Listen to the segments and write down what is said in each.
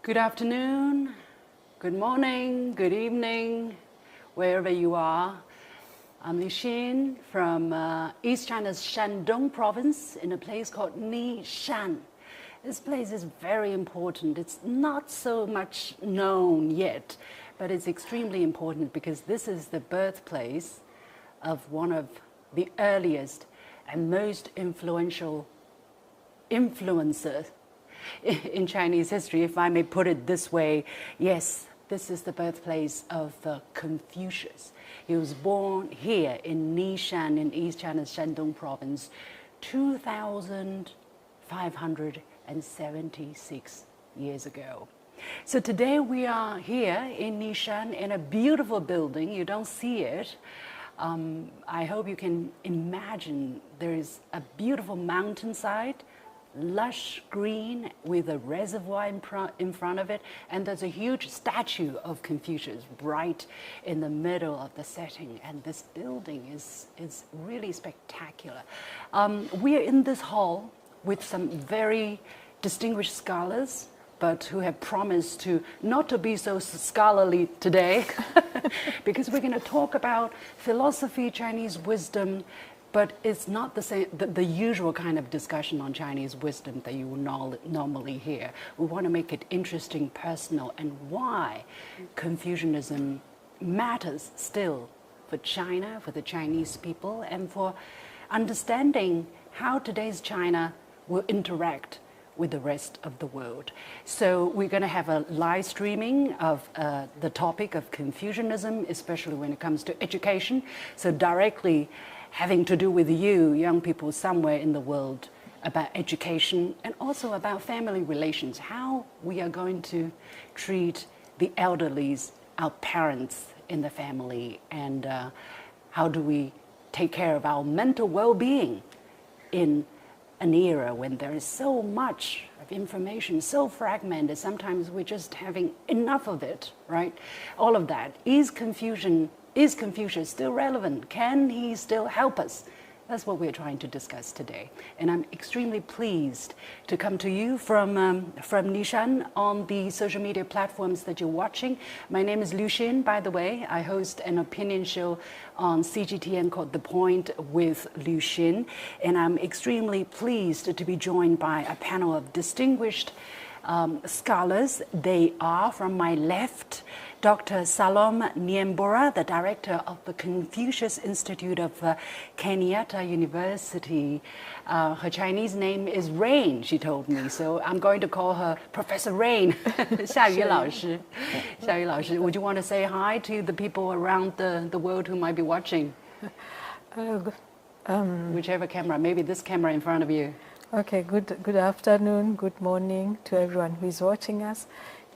Good afternoon, good morning, good evening, wherever you are. I'm Nishan from East China's Shandong province in a place called Nishan. This place is very important. It's not so much known yet, but it's extremely important because this is the birthplace of one of the earliest and most influential influencers in Chinese history, if I may put it this way. Yes, this is the birthplace of Confucius. He was born here in Nishan in East China's Shandong province 2,576 years ago. So today we are here in Nishan in a beautiful building. You don't see it. I hope you can imagine there is a beautiful mountainside, lush green with a reservoir in front of it, and there's a huge statue of Confucius right in the middle of the setting, and this building is really spectacular. We are in this hall with some very distinguished scholars, but who have promised to not to be so scholarly today because we're going to talk about philosophy, Chinese wisdom, but it's not the same, the usual kind of discussion on Chinese wisdom that you will normally hear. We want to make it interesting, personal, and why Confucianism matters still for China, for the Chinese people, and for understanding how today's China will interact with the rest of the world. So we're going to have a live streaming of the topic of Confucianism, especially when it comes to education. So directly having to do with you, young people somewhere in the world, about education and also about family relations, how we are going to treat the elderlies, our parents in the family, and how do we take care of our mental well-being in an era when there is so much of information, so fragmented, sometimes we're just having enough of it, right? All of that. Is Confucius still relevant? Can he still help us? That's what we're trying to discuss today. And I'm extremely pleased to come to you from Nishan on the social media platforms that you're watching. My name is Liu Xin, by the way. I host an opinion show on CGTN called The Point with Liu Xin. And I'm extremely pleased to be joined by a panel of distinguished scholars. They are, from my left, Dr. Salom Niembora, the director of the Confucius Institute of Kenyatta University. Her Chinese name is Rain, she told me, so I'm going to call her Professor Rain. 夏雨老师. 夏雨老师, would you want to say hi to the people around the world who might be watching? Whichever camera, maybe this camera in front of you. Okay, good afternoon, good morning to everyone who is watching us.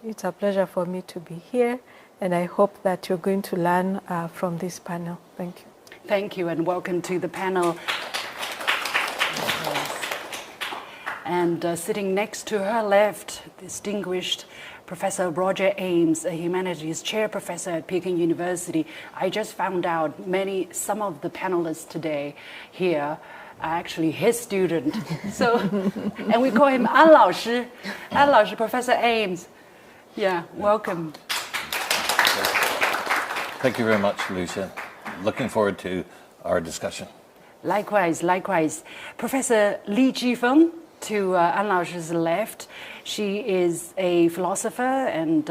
It's a pleasure for me to be here, and I hope that you're going to learn from this panel. Thank you. Thank you, and welcome to the panel. And sitting next to her left, distinguished Professor Roger Ames, a humanities chair professor at Peking University. I just found out some of the panelists today here are actually his student. So, and we call him An 老师, An 老师, Professor Ames. Yeah, welcome. Thank you very much, Lucia. Looking forward to our discussion. Likewise. Professor Li Jifeng, to An 老师's left. She is a philosopher, and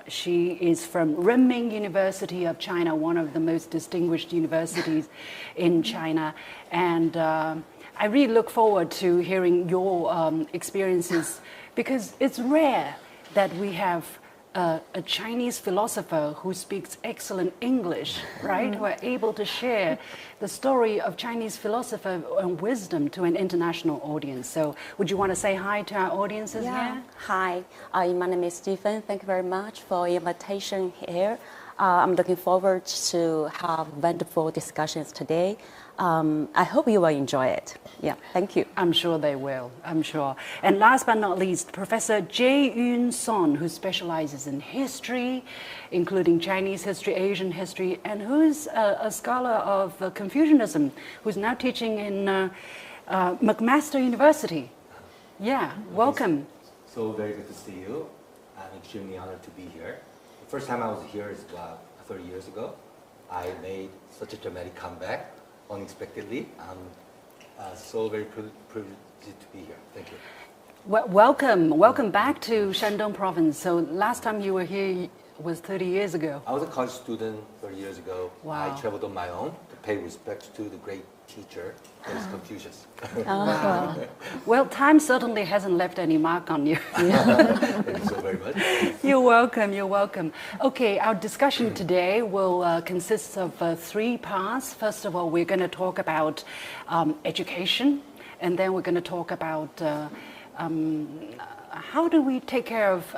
she is from Renmin University of China, one of the most distinguished universities in China. And I really look forward to hearing your experiences, because it's rare that we have a Chinese philosopher who speaks excellent English, right? Who are able to share the story of Chinese philosopher and wisdom to an international audience. So would you want to say hi to our audiences here? Hi, my name is Stephen. Thank you very much for the invitation here. I'm looking forward to have wonderful discussions today. I hope you will enjoy it. Yeah, thank you. I'm sure they will, I'm sure. And last but not least, Professor Jae-Yun Son, who specializes in history, including Chinese history, Asian history, and who's a scholar of Confucianism, who's now teaching in McMaster University. Yeah, welcome. So very good to see you. I'm extremely honored to be here. The first time I was here is about 30 years ago. I made such a dramatic comeback unexpectedly. I'm so very privileged to be here. Thank you. Well, welcome back to Shandong province. So last time you were here was 30 years ago. I was a college student 30 years ago. Wow. I traveled on my own to pay respects to the great teacher, that is Confucian. Wow. Well, time certainly hasn't left any mark on you. Thank you so very much. You're welcome, you're welcome. Okay, our discussion today will consist of 3 parts. First of all, we're going to talk about education, and then we're going to talk about how do we take care of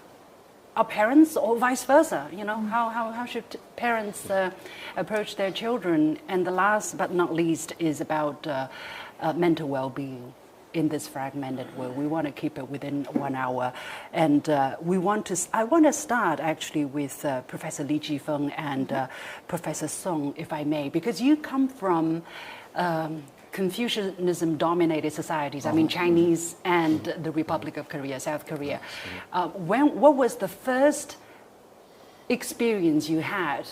our parents, or vice versa, you know, how should parents approach their children? And the last but not least is about mental well-being in this fragmented world. We want to keep it within 1 hour, and I want to start actually with Professor Li Jifeng and Professor Song, if I may, because you come from Confucianism-dominated societies, I mean Chinese and the Republic of Korea, South Korea. What was the first experience you had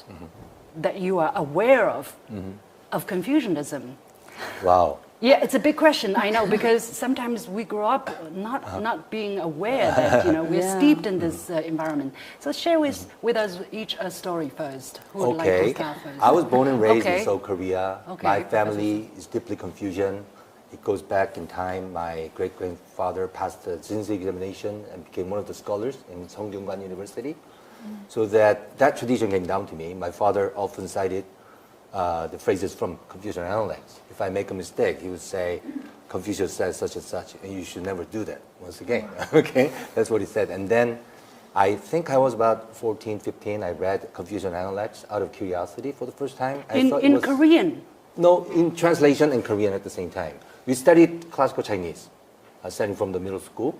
that you are aware of Confucianism? Wow. Yeah, it's a big question, I know, because sometimes we grow up not being aware that, you know, we're steeped in this environment. So share with us each a story first. Who would like to start first? I was born and raised in Seoul, Korea. Okay. My family is deeply Confucian. It goes back in time. My great-grandfather passed the Jinsi examination and became one of the scholars in Seonggyungwan University. So that tradition came down to me. My father often cited the phrases from Confucian analects. If I make a mistake, he would say, Confucius says such and such, and you should never do that once again. Okay, that's what he said. And then I think I was about 14, 15. I read Confucian analects out of curiosity for the first time. In Korean? No, in translation and Korean at the same time. We studied classical Chinese, starting from the middle school.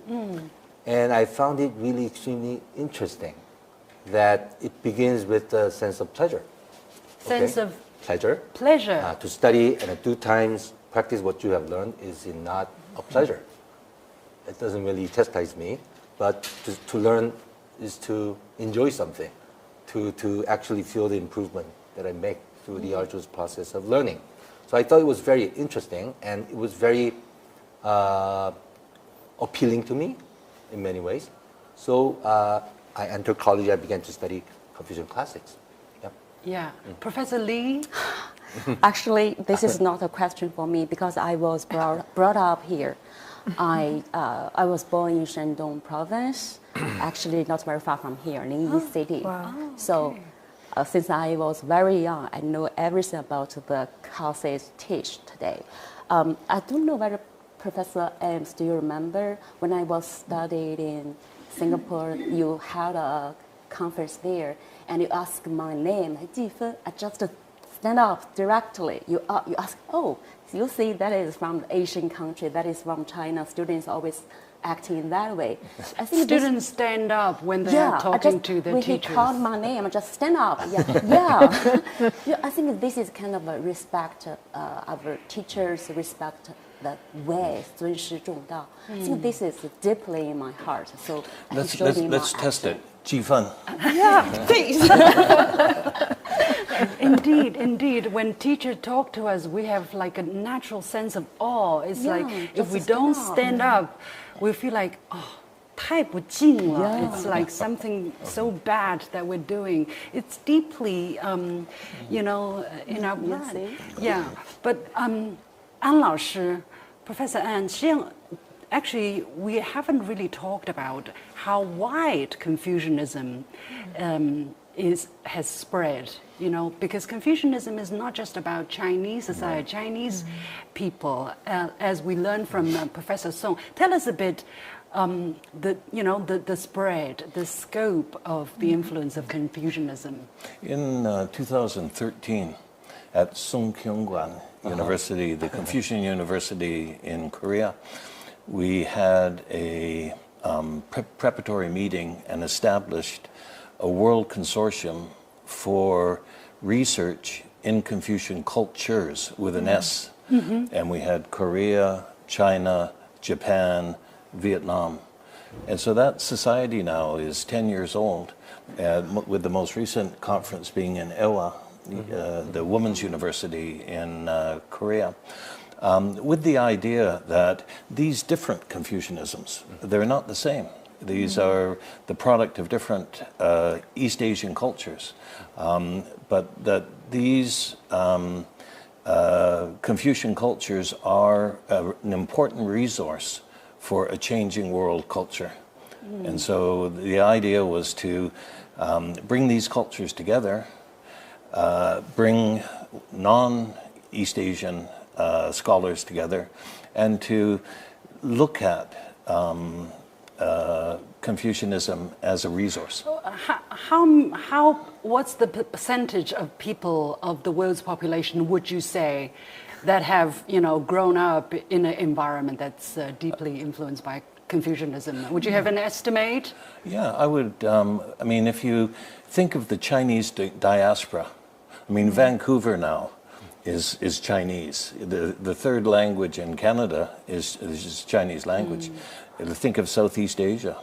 And I found it really extremely interesting that it begins with a sense of pleasure. Sense of pleasure. Pleasure. To study and at 2 times practice what you have learned is not a pleasure. It doesn't really chastise me, but to learn is to enjoy something, to actually feel the improvement that I make through the arduous process of learning. So I thought it was very interesting, and it was very appealing to me in many ways. So I entered college, I began to study Confucian classics. Yeah. Professor Lee? Actually, this is not a question for me because I was brought up here. I was born in Shandong province, actually not very far from here, Ningyi city. Wow. So since I was very young, I know everything about the classes taught today. I don't know whether Professor Ames, do you remember when I was studying in Singapore, you had a conference there, and you asked my name, Jifeng. I just stand up directly. You ask, oh, you see that is from the Asian country, that is from China. Students always acting that way. I think students stand up when they are talking to the when teachers. He called my name, I just stand up. Yeah. I think this is kind of a respect our teachers, respect the way, 尊师重道. I think this is deeply in my heart. So let's test it. Jifeng. Yeah, please. Indeed. When teachers talk to us, we have like a natural sense of awe. It's like if we don't stand up, we feel like, oh, 太不敬了. It's like something so bad that we're doing. It's deeply, you know, in our blood. Yeah. But An 老师, Professor An, actually, we haven't really talked about how wide Confucianism has spread, you know, because Confucianism is not just about Chinese society, Chinese people, as we learned from Professor Song. Tell us a bit, the spread, the scope of the influence of Confucianism. In 2013, at Seonggyungwan University, the Confucian University in Korea, we had a preparatory meeting and established a world consortium for research in Confucian cultures with an S. And we had Korea, China, Japan, Vietnam. And so that society now is 10 years old, with the most recent conference being in Ewa, the Women's University in Korea, with the idea that these different Confucianisms, they're not the same. These are the product of different East Asian cultures, but that these Confucian cultures are an important resource for a changing world culture. And so the idea was to bring these cultures together, bring non-East Asian scholars together, and to look at Confucianism as a resource. What's the percentage of people of the world's population, would you say, that have, grown up in an environment that's deeply influenced by Confucianism? Would you have an estimate? Yeah, I would. I mean, if you think of the Chinese diaspora, I mean, Vancouver now is Chinese. The third language in Canada is Chinese language. Think of Southeast Asia.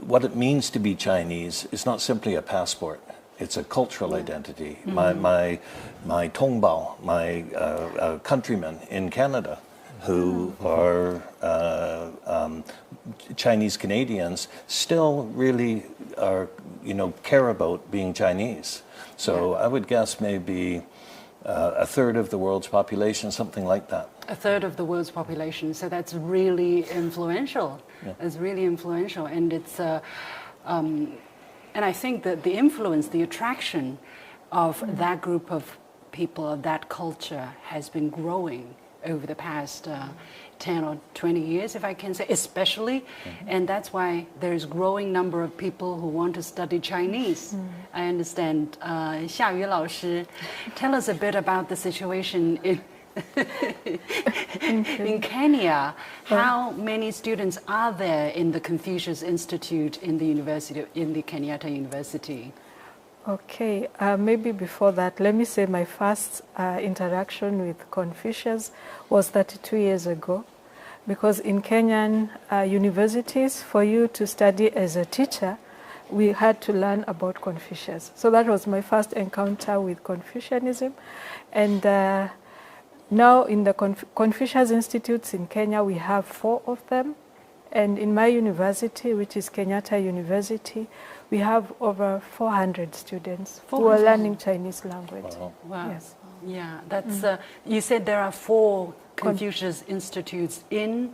What it means to be Chinese is not simply a passport. It's a cultural identity. My Tongbao, my countrymen in Canada who are Chinese Canadians still really are, care about being Chinese. So I would guess maybe a third of the world's population, something like that. A third of the world's population. So that's really influential. Yeah. It's really influential, and it's and I think that the influence, the attraction of that group of people, of that culture, has been growing over the past 10 or 20 years, if I can say, especially. And that's why there's growing number of people who want to study Chinese. I understand. Xiaoyu 老师, tell us a bit about the situation in Kenya. How many students are there in the Confucius Institute in the university, in the Kenyatta University? Okay, maybe before that, let me say my first interaction with Confucius was 32 years ago, because in Kenyan universities, for you to study as a teacher, we had to learn about Confucius. So that was my first encounter with Confucianism. And now in the Confucius Institutes in Kenya, we have 4 of them. And in my university, which is Kenyatta University, we have over 400 students who are learning Chinese language. Wow. Yes. Yeah, that's. You said there are 4 Confucius Institutes in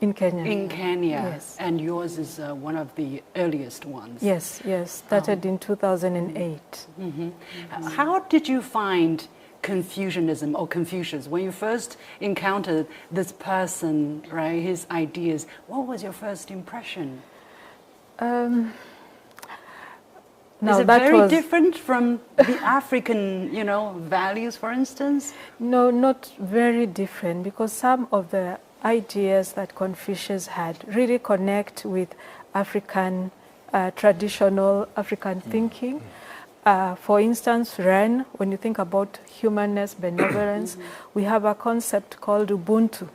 Kenya. In Kenya, Yes. and yours is one of the earliest ones. Yes, started in 2008. How did you find Confucianism or Confucius when you first encountered this person, right? His ideas. What was your first impression? Is it very different from the African, values, for instance? No, not very different, because some of the ideas that Confucius had really connect with African, traditional African thinking. For instance, Ren, when you think about humanness, benevolence, we have a concept called Ubuntu.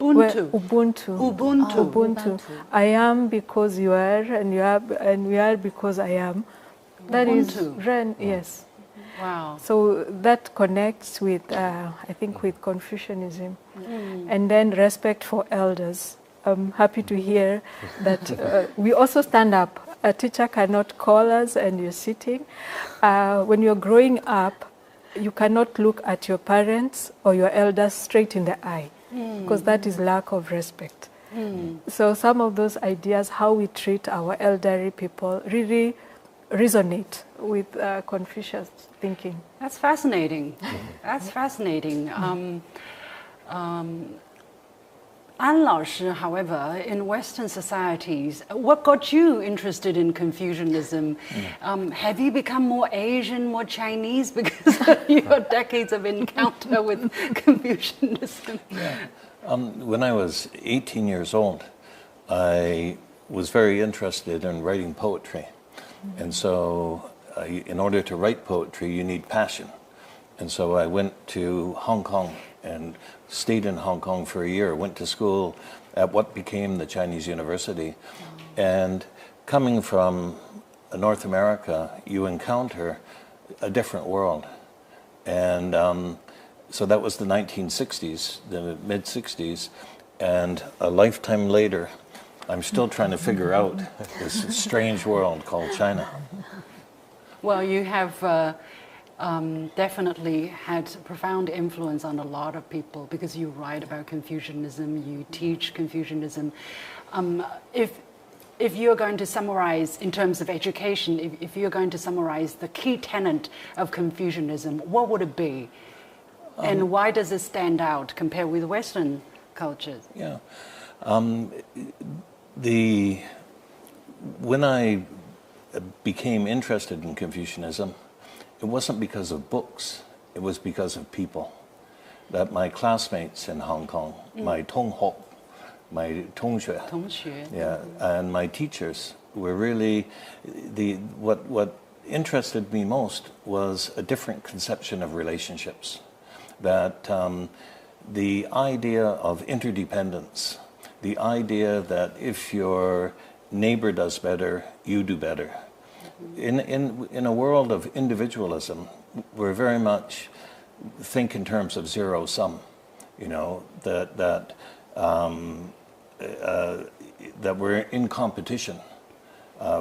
Ubuntu. I am because you are, and we are because I am. That is Ren, yes. Wow. So that connects with, I think, with Confucianism. And then respect for elders. I'm happy to hear that we also stand up. A teacher cannot call us and you're sitting. When you're growing up, you cannot look at your parents or your elders straight in the eye, because that is lack of respect. So some of those ideas, how we treat our elderly people, really resonate with Confucius thinking. That's fascinating. That's fascinating. An 老师, however, in Western societies, what got you interested in Confucianism? Have you become more Asian, more Chinese because of your decades of encounter with Confucianism? Yeah. When I was 18 years old, I was very interested in writing poetry. And so in order to write poetry, you need passion. And so I went to Hong Kong and stayed in Hong Kong for a year, went to school at what became the Chinese University. And coming from North America, you encounter a different world. And so that was the 1960s, the mid-60s, and a lifetime later, I'm still trying to figure out this strange world called China. Well, you have definitely had profound influence on a lot of people because you write about Confucianism, you teach Confucianism. If you're going to summarize in terms of education, if you're going to summarize the key tenet of Confucianism, what would it be? And why does it stand out compared with Western cultures? Yeah. When I became interested in Confucianism, it wasn't because of books, it was because of people. That my classmates in Hong Kong, my Tonghok, my 同学, yeah, and my teachers were really what interested me most was a different conception of relationships. That the idea of interdependence, the idea that if your neighbor does better, you do better. In a world of individualism, we're very much think in terms of zero sum. You know, that we're in competition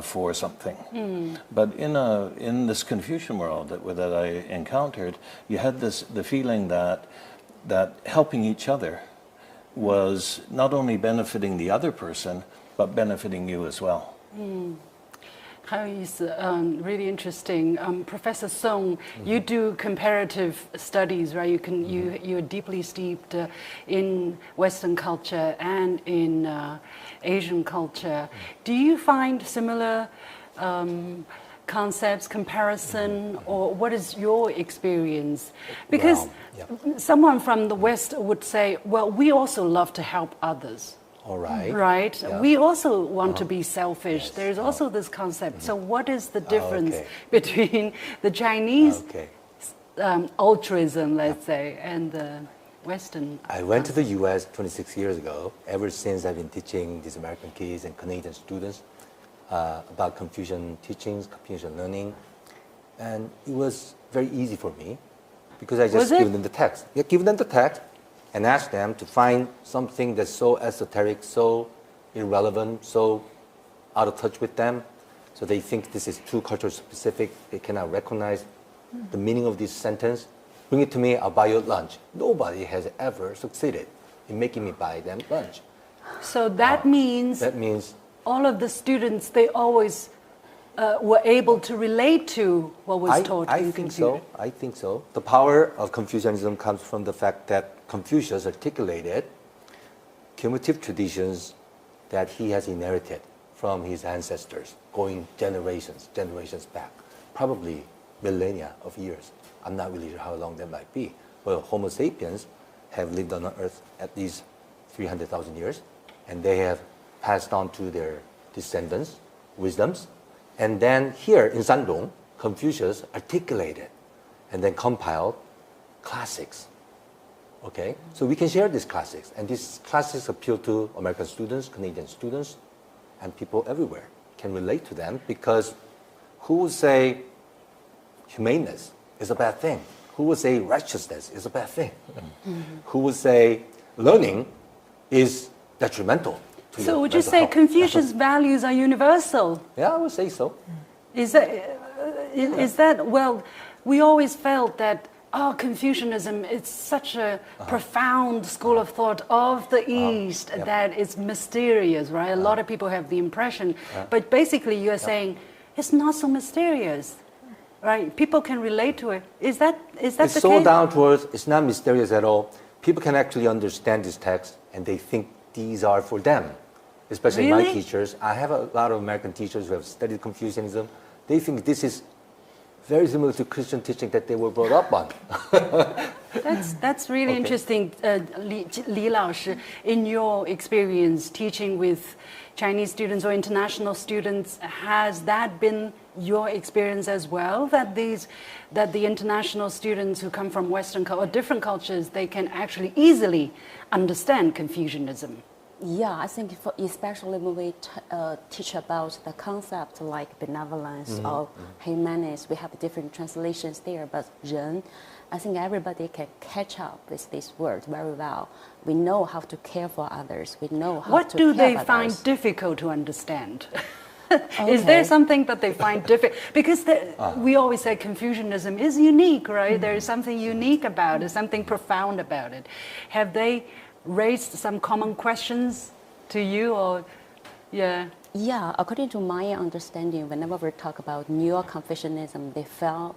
for something. But in this Confucian world that I encountered, you had the feeling that helping each other was not only benefiting the other person, but benefiting you as well. Really interesting. Professor Song, you do comparative studies, right? You're deeply steeped in Western culture and in Asian culture. Do you find similar concepts, comparison, or what is your experience? Because someone from the West would say, well, we also love to help others. All right. Right? Yeah. We also want to be selfish. Yes. There's also this concept. So what is the difference between the Chinese altruism, let's say, and the Western? I went to the US 26 years ago. Ever since, I've been teaching these American kids and Canadian students about Confucian teachings, Confucian learning. And it was very easy for me because I just give them the text. Yeah, give them the text and ask them to find something that's so esoteric, so irrelevant, so out of touch with them. So they think this is too culture specific. They cannot recognize the meaning of this sentence. Bring it to me, I'll buy you lunch. Nobody has ever succeeded in making me buy them lunch. So that means all of the students, they always were able to relate to what was taught in Confucius. I think so. The power of Confucianism comes from the fact that Confucius articulated cumulative traditions that he has inherited from his ancestors, going generations back, probably millennia of years. I'm not really sure how long that might be. Well, Homo sapiens have lived on Earth at least 300,000 years, and they have passed on to their descendants wisdoms. And then here in Shandong, Confucius articulated and then compiled classics. Okay, so we can share these classics, and these classics appeal to American students, Canadian students, and people everywhere can relate to them, because who would say humaneness is a bad thing? Who would say righteousness is a bad thing? Who would say learning is detrimental to So would you say Confucius' values are universal? Yeah, I would say so. Is that, well, we always felt that Confucianism, it's such a profound school of thought of the East that it's mysterious, right? A lot of people have the impression, but basically you're saying it's not so mysterious, right? People can relate to it. Is that it's the so case? down to earth, it's not mysterious at all. People can actually understand this text, and they think these are for them, especially my teachers. I have a lot of American teachers who have studied Confucianism. They think this is very similar to Christian teaching that they were brought up on. That's really interesting, Li Lao Shi. In your experience teaching with Chinese students or international students, has that been your experience as well, that the international students who come from Western or different cultures, they can actually easily understand Confucianism? Yeah, I think especially when we teach about the concept like benevolence or humanity, we have different translations there, but 人, I think everybody can catch up with this word very well. We know how to care for others. We know how what to do care they about find others. difficult to understand? Is there something that they find difficult? Because we always say Confucianism is unique, right? There is something unique about it, something profound about it. Have they raised some common questions to you, or yeah? Yeah, according to my understanding, whenever we talk about New Confucianism, they felt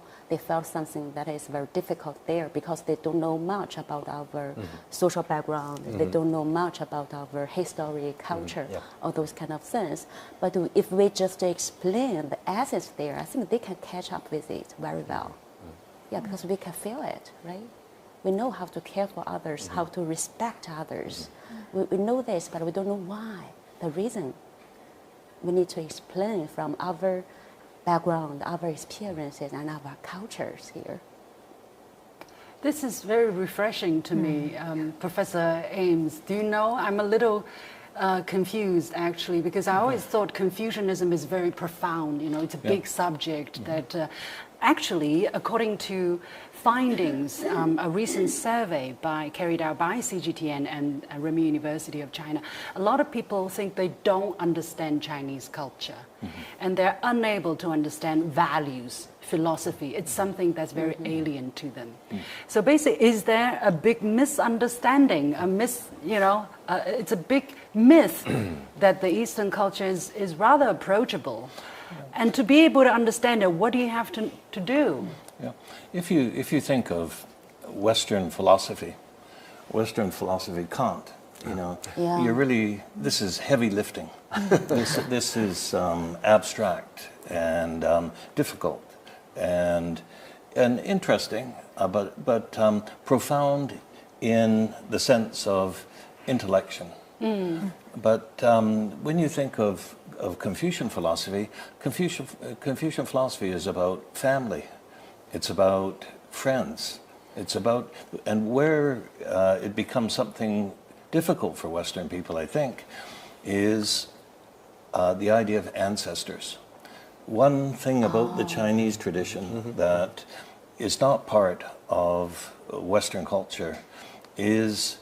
something that is very difficult there because they don't know much about our social background. They don't know much about our history, culture, all those kind of things. But if we just explain the essence there, I think they can catch up with it very well. Yeah, because we can feel it, right? We know how to care for others, how to respect others. We know this, but we don't know why, the reason. We need to explain from our background, our experiences, and our cultures here. This is very refreshing to me, Professor Ames. Do you know, I'm a little confused actually, because I always thought Confucianism is very profound. You know, it's a big subject that actually, according to findings, a recent survey carried out by CGTN and Renmin University of China, a lot of people think they don't understand Chinese culture, and they're unable to understand values, philosophy. It's something that's very alien to them. So basically, is there a big misunderstanding, it's a big myth that the Eastern culture is rather approachable? And to be able to understand it, what do you have to do? Yeah. If you think of Western philosophy, Kant, you're really, this is heavy lifting. This is abstract and difficult and interesting, but profound in the sense of intellection. But when you think of Confucian philosophy, Confucian philosophy is about family. It's about friends. It's about, and where it becomes something difficult for Western people, I think, is the idea of ancestors. One thing about the Chinese tradition that is not part of Western culture is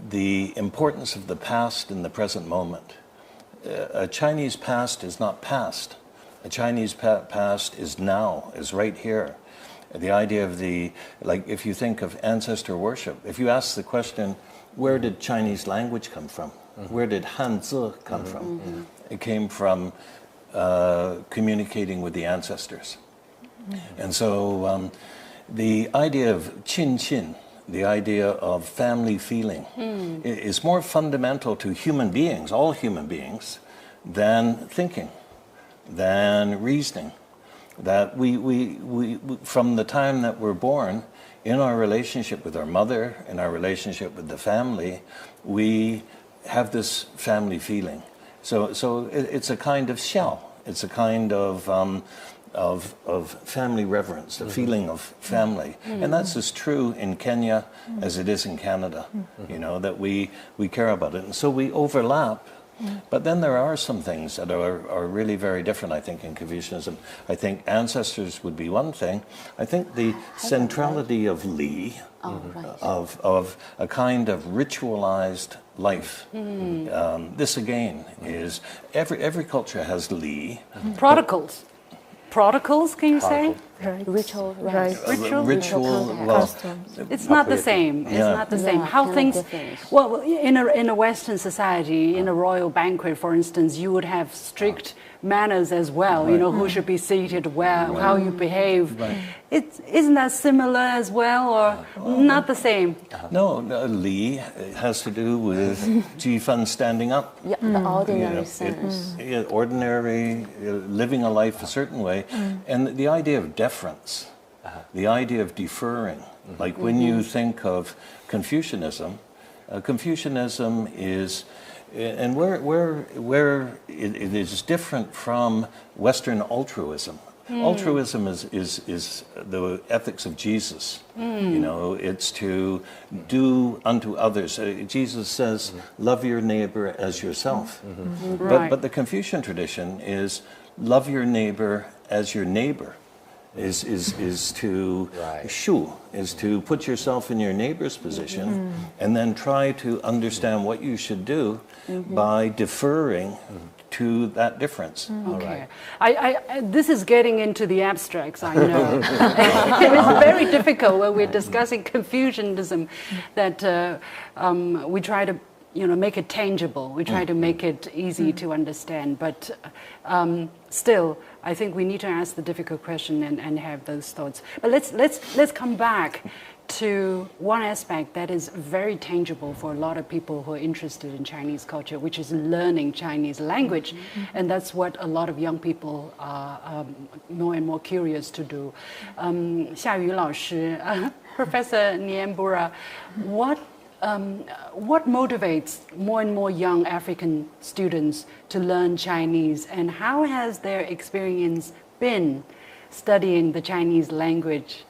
the importance of the past in the present moment. A Chinese past is not past. A Chinese past is now, is right here. The idea of if you think of ancestor worship, if you ask the question, where did Chinese language come from? Where did Hanzi come from? It came from communicating with the ancestors. And so the idea of qin, the idea of family feeling, is more fundamental to human beings, all human beings, than thinking, than reasoning. That we from the time that we're born, in our relationship with our mother, in our relationship with the family, we have this family feeling. So it's a kind of shell. It's a kind of family reverence, a feeling of family. And that's as true in Kenya as it is in Canada, that we care about it. And so we overlap. But then there are some things that are really very different, I think, in Confucianism. I think ancestors would be one thing. I think the centrality of Li, of a kind of ritualized life. This again is, every culture has Li. Protocols, can you say? Right. Ritual, Right. Ritual, well, It's not the same. It's not the same. How things, well, in a Western society, in a royal banquet, for instance, you would have strict manners as well. Who should be seated where, how you behave. Isn't that similar as well, or not the same? No, Li has to do with Jifan standing up. Yeah, the ordinary sense. Ordinary, living a life a certain way. And the idea of deference, the idea of deferring. Like when you think of Confucianism, Confucianism is And where it is different from Western altruism. Altruism is the ethics of Jesus. You know, it's to do unto others. Jesus says, love your neighbor as yourself. Right. But the Confucian tradition is love your neighbor as your neighbor. Is to shu, is to put yourself in your neighbor's position and then try to understand what you should do by deferring to that difference. Okay. This is getting into the abstracts, I know. It's very difficult when we're discussing Confucianism that we try to make it tangible. We try to make it easy to understand. But still, I think we need to ask the difficult question and have those thoughts. But let's come back to one aspect that is very tangible for a lot of people who are interested in Chinese culture, which is learning Chinese language. And that's what a lot of young people are more and more curious to do. 夏雨老师, Professor Niembura, what motivates more and more young African students to learn Chinese, and how has their experience been studying the Chinese language?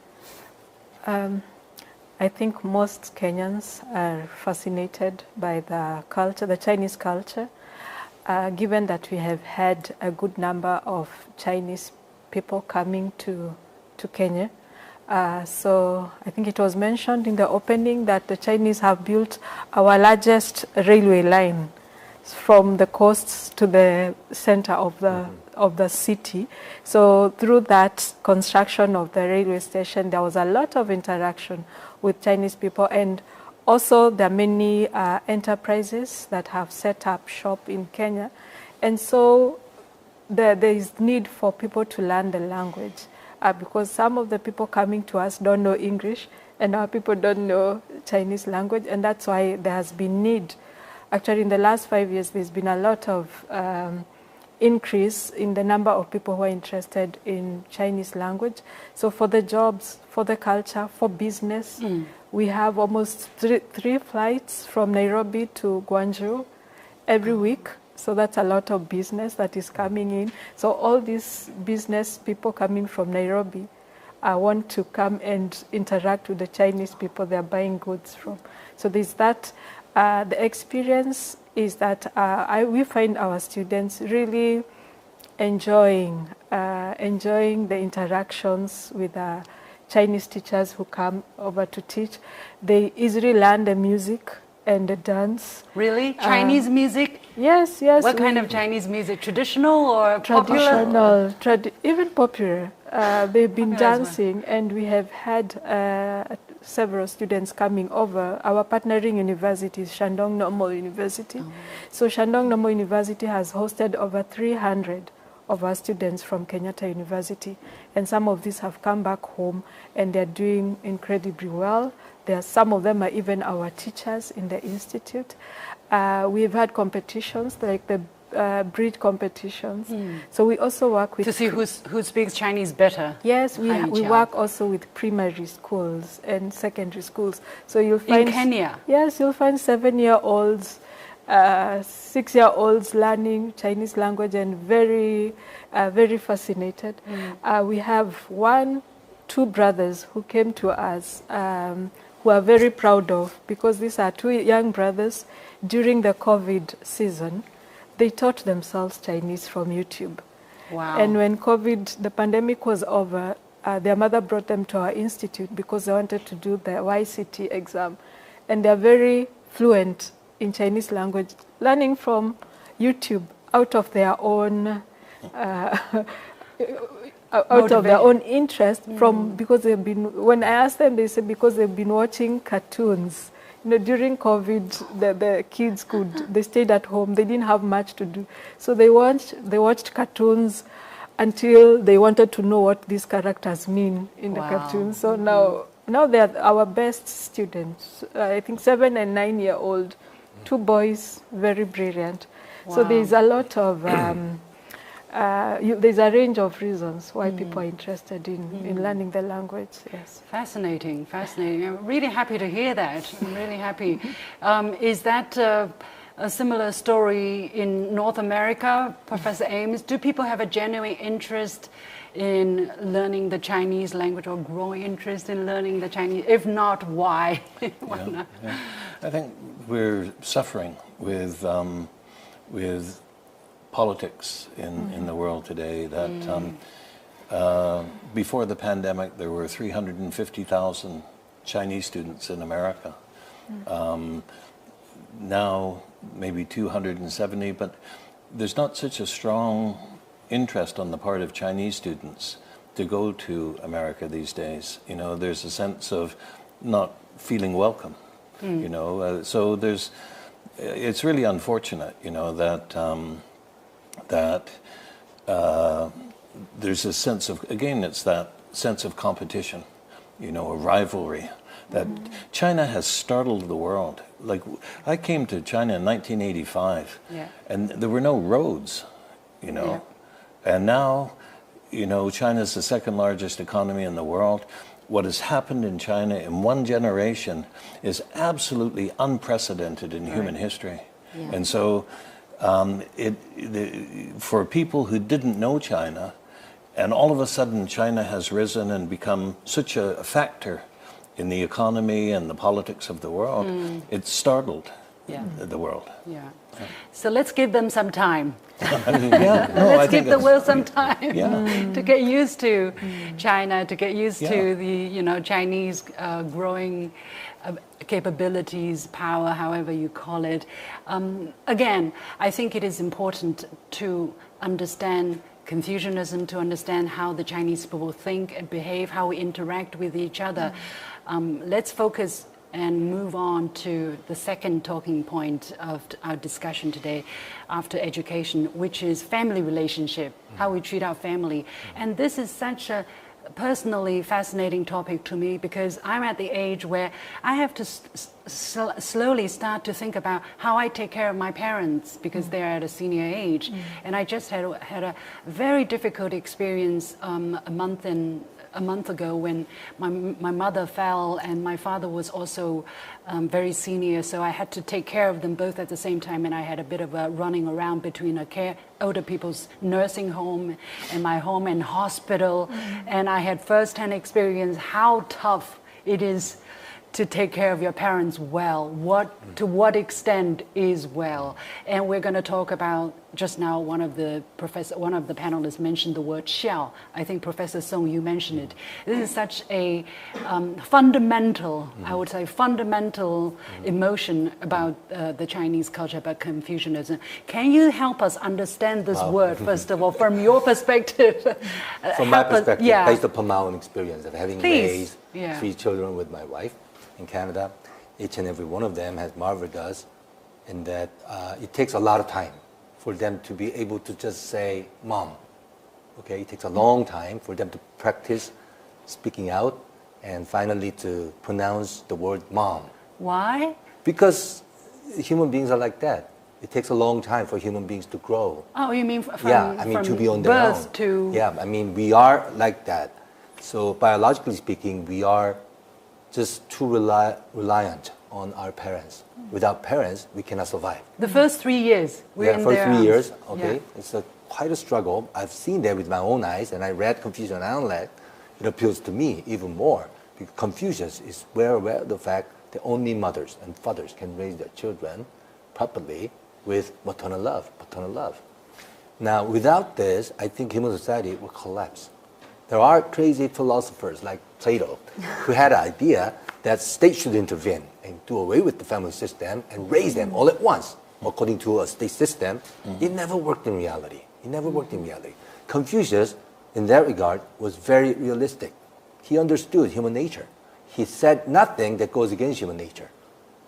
I think most Kenyans are fascinated by the culture, the Chinese culture, given that we have had a good number of Chinese people coming to Kenya. So I think it was mentioned in the opening that the Chinese have built our largest railway line from the coasts to the center of the city. So through that construction of the railway station, there was a lot of interaction with Chinese people, and also there are many enterprises that have set up shop in Kenya, and so there is need for people to learn the language. Because some of the people coming to us don't know English, and our people don't know Chinese language, and that's why there has been need. Actually, in the last 5 years, there's been a lot of increase in the number of people who are interested in Chinese language. So for the jobs, for the culture, for business, we have almost three flights from Nairobi to Guangzhou every week. So that's a lot of business that is coming in. So all these business people coming from Nairobi want to come and interact with the Chinese people they're buying goods from. So there's that. The experience is that we find our students really enjoying the interactions with Chinese teachers who come over to teach. They easily learn the music and the dance. Really? Chinese music? Yes, yes. What kind of Chinese music? Traditional or traditional? Even popular. They've been Popular dancing, and we have had several students coming over. Our partnering university is Shandong Normal University. So Shandong Normal University has hosted over 300 of our students from Kenyatta University, and some of these have come back home and they're doing incredibly well. Some of them are even our teachers in the institute. We've had competitions like the bridge competitions. So we also work with... To see who speaks Chinese better. Yes, we work also with primary schools and secondary schools. So you'll find... In Kenya? Yes, you'll find 7-year-olds, 6-year-olds learning Chinese language and very fascinated. We have 2 brothers who came to us who are very proud of, because these are 2 young brothers. During the COVID season, they taught themselves Chinese from YouTube. Wow. And when the pandemic was over, their mother brought them to our institute because they wanted to do the YCT exam. And they're very fluent in Chinese language, learning from YouTube out of their own their own interest, because they've been, when I asked them, they said because they've been watching cartoons. During COVID, the kids they stayed at home, they didn't have much to do. So they watched cartoons until they wanted to know what these characters mean in the cartoons. So now they're our best students. I think 7 and 9-year-old, 2 boys, very brilliant. Wow. So there's a lot of... there's a range of reasons why people are interested in learning the language. Yes. Fascinating, fascinating. I'm really happy to hear that. I'm really happy. Is that a similar story in North America, Professor Ames? Do people have a genuine interest in learning the Chinese language or growing interest in learning the Chinese? If not, why? Why not? Yeah. I think we're suffering with politics in the world today. That before the pandemic, there were 350,000 Chinese students in America. Now, maybe 270, but there's not such a strong interest on the part of Chinese students to go to America these days. You know, there's a sense of not feeling welcome. You know, so it's really unfortunate. You know that there's a sense of, again, it's that sense of competition. You know, a rivalry that China has startled the world. Like, I came to China in 1985, and there were no roads. You know. And now, you know, China's the second largest economy in the world. What has happened in China in one generation is absolutely unprecedented in human history. And so for people who didn't know China, and all of a sudden China has risen and become such a factor in the economy and the politics of the world, it startled the world. So let's give them some time. Let's give the world some time to get used to China, to get used to the Chinese growing capabilities, power, however you call it. Again, I think it is important to understand Confucianism, to understand how the Chinese people think and behave, how we interact with each other. Let's focus and move on to the second talking point of our discussion today after education, which is family relationship, how we treat our family. And this is such a personally fascinating topic to me because I'm at the age where I have to slowly start to think about how I take care of my parents because they're at a senior age. And I just had a very difficult experience a month ago when my mother fell and my father was also very senior, so I had to take care of them both at the same time, and I had a bit of a running around between older people's nursing home and my home and hospital, and I had first-hand experience how tough it is to take care of your parents well, to what extent is well. And we're going to talk about, just now one of the panelists mentioned the word xiao. I think Professor Song, you mentioned it. This is such a fundamental, I would say, fundamental emotion about the Chinese culture, about Confucianism. Can you help us understand this word, first of all, from your perspective? From my perspective, based upon my own experience of having raised 3 children with my wife in Canada, each and every one of them has marveled us in that it takes a lot of time for them to be able to just say, Mom. Okay, it takes a long time for them to practice speaking out and finally to pronounce the word Mom. Why? Because human beings are like that. It takes a long time for human beings to grow. Oh, you mean from to be on their birth own. to... Yeah, I mean, we are like that. So biologically speaking, we are just too reliant on our parents. Without parents, we cannot survive. The first 3 years, we're in first their 3 arms. years, okay. It's quite a struggle. I've seen that with my own eyes, and I read Confucian Outlet. It appeals to me even more. Because Confucius is well aware of the fact that only mothers and fathers can raise their children properly with maternal love, paternal love. Now, without this, I think human society will collapse. There are crazy philosophers like Plato who had an idea that state should intervene and do away with the family system and raise them all at once according to a state system. It never worked in reality. It never worked in reality. Confucius, in that regard, was very realistic. He understood human nature. He said nothing that goes against human nature.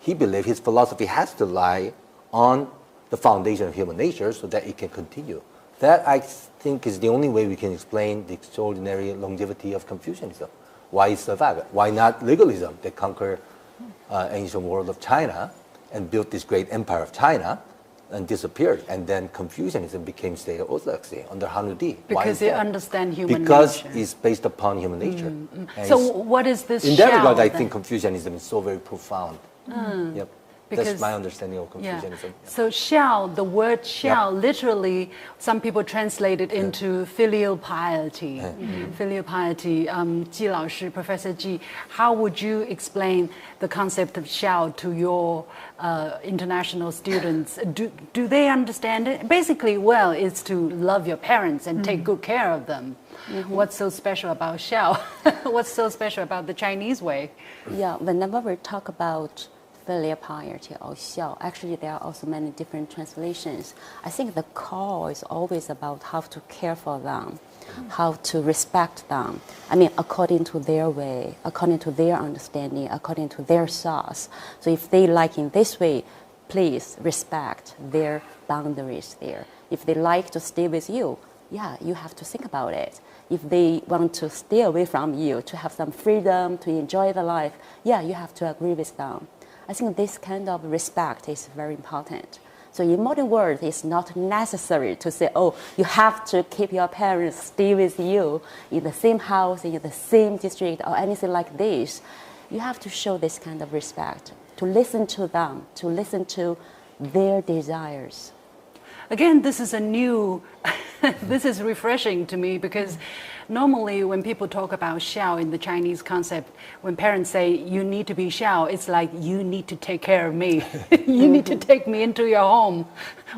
He believed his philosophy has to lie on the foundation of human nature so that it can continue. That, I think, is the only way we can explain the extraordinary longevity of Confucianism. Why it survived? Why not legalism that conquered ancient world of China and built this great empire of China and disappeared? And then Confucianism became state orthodoxy under Han Di. Because they understand human nature. Because it's based upon human nature. So what is this in that regard, I then? think Confucianism is so very profound. Yep. That's my understanding of Confucianism. Yeah. So xiao, the word xiao, literally, some people translate it into filial piety. Filial piety. Ji Lao Shi, Professor Ji, how would you explain the concept of xiao to your international students? Do they understand it? Basically, well, it's to love your parents and take good care of them. What's so special about xiao? What's so special about the Chinese way? Yeah, whenever we talk about filial piety or xiao, actually there are also many different translations. I think the core is always about how to care for them, how to respect them. I mean, according to their way, according to their understanding, according to their thoughts. So if they like in this way, please respect their boundaries there. If they like to stay with you, yeah, you have to think about it. If they want to stay away from you, to have some freedom, to enjoy the life, yeah, you have to agree with them. I think this kind of respect is very important. So in modern world, it's not necessary to say, oh, you have to keep your parents stay with you in the same house, in the same district, or anything like this. You have to show this kind of respect, to listen to them, to listen to their desires. Again, this is a new, this is refreshing to me because normally when people talk about xiao in the Chinese concept, when parents say you need to be xiao, it's like you need to take care of me. You need to take me into your home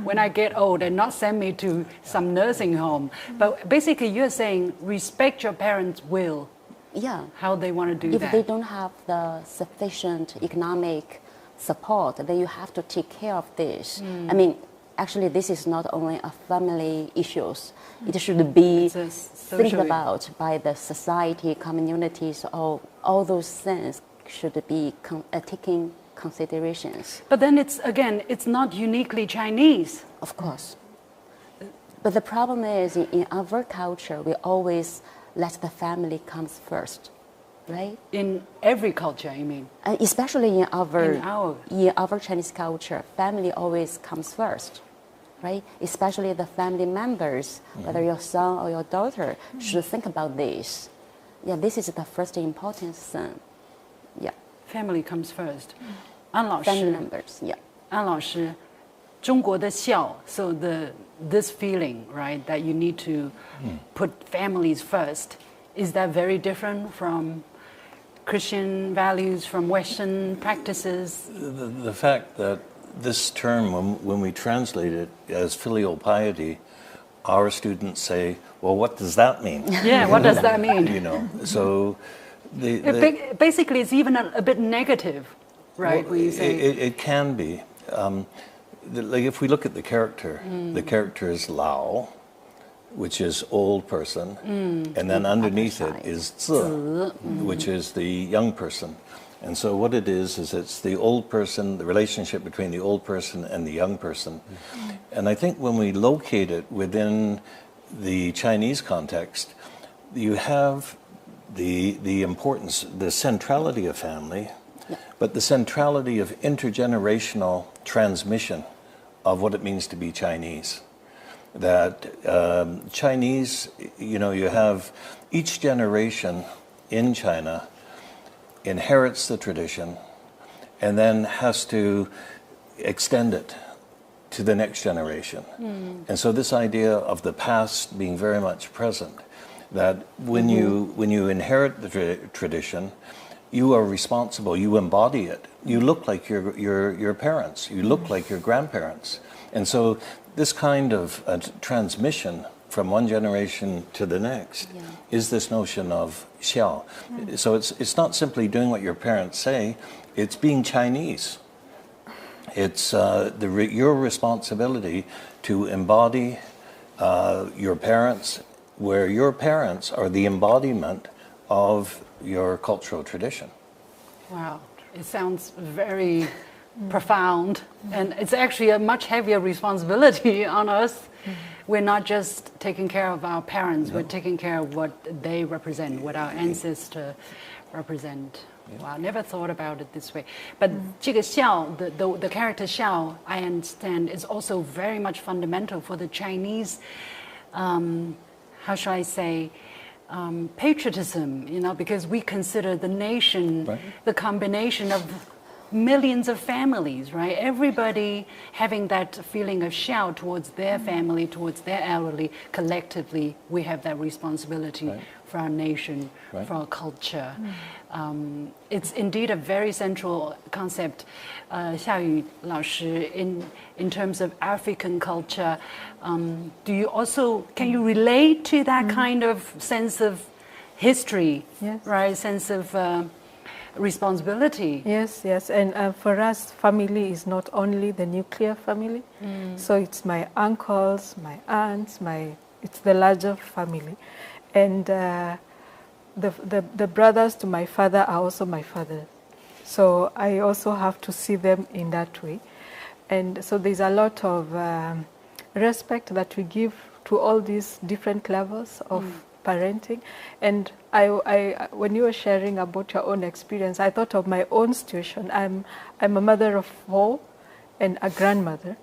when I get old and not send me to some nursing home. But basically you're saying respect your parents' will. Yeah. How they want to do that. If they don't have the sufficient economic support, then you have to take care of this. I mean, actually, this is not only a family issues. It should be think about by the society, communities, all those things should be taking considerations. But then it's not uniquely Chinese. Of course. But the problem is in our culture, we always let the family comes first, right? In every culture, you mean? Especially in our Chinese culture, family always comes first, right? Especially the family members, whether your son or your daughter, should think about this. Yeah, this is the first important thing. Yeah. Family comes first. 安老师 Family members, yeah. 安老师，中国的孝, so this feeling, right, that you need to put families first, is that very different from Christian values, from Western practices? The fact that this term, when we translate it as filial piety, our students say, well, what does that mean? Yeah, what does that mean? You know, so basically it's even a bit negative, right? Well, it can be. Like if we look at the character is Lao, which is old person, and then underneath it is Zi, which is the young person. And so what it is it's the old person, the relationship between the old person and the young person. And I think when we locate it within the Chinese context, you have the importance, the centrality of family, but the centrality of intergenerational transmission of what it means to be Chinese. That Chinese, you know, you have each generation in China inherits the tradition and then has to extend it to the next generation. And so this idea of the past being very much present, that when you inherit the tradition, you are responsible, you embody it. You look like your parents, you look like your grandparents. And so this kind of transmission from one generation to the next is this notion of xiao. So it's not simply doing what your parents say, it's being Chinese. It's your responsibility to embody your parents, where your parents are the embodiment of your cultural tradition. Wow, it sounds very profound, and it's actually a much heavier responsibility on us. We're not just taking care of our parents, we're taking care of what they represent, what our ancestors represent. Wow, I never thought about it this way. But 这个孝, the character xiao, I understand, is also very much fundamental for the Chinese, how shall I say, patriotism, you know, because we consider the nation the combination of millions of families, right? Everybody having that feeling of xiao towards their family, towards their elderly. Collectively, we have that responsibility for our nation, for our culture. It's indeed a very central concept, 夏雨老师, in terms of African culture. Do you also, can you relate to that kind of sense of history, right? Sense of responsibility. Yes, yes. And for us, family is not only the nuclear family. So it's my uncles, my aunts, it's the larger family. And the brothers to my father are also my father. So I also have to see them in that way. And so there's a lot of respect that we give to all these different levels of parenting. And I, when you were sharing about your own experience, I thought of my own situation. I'm a mother of 4 and a grandmother.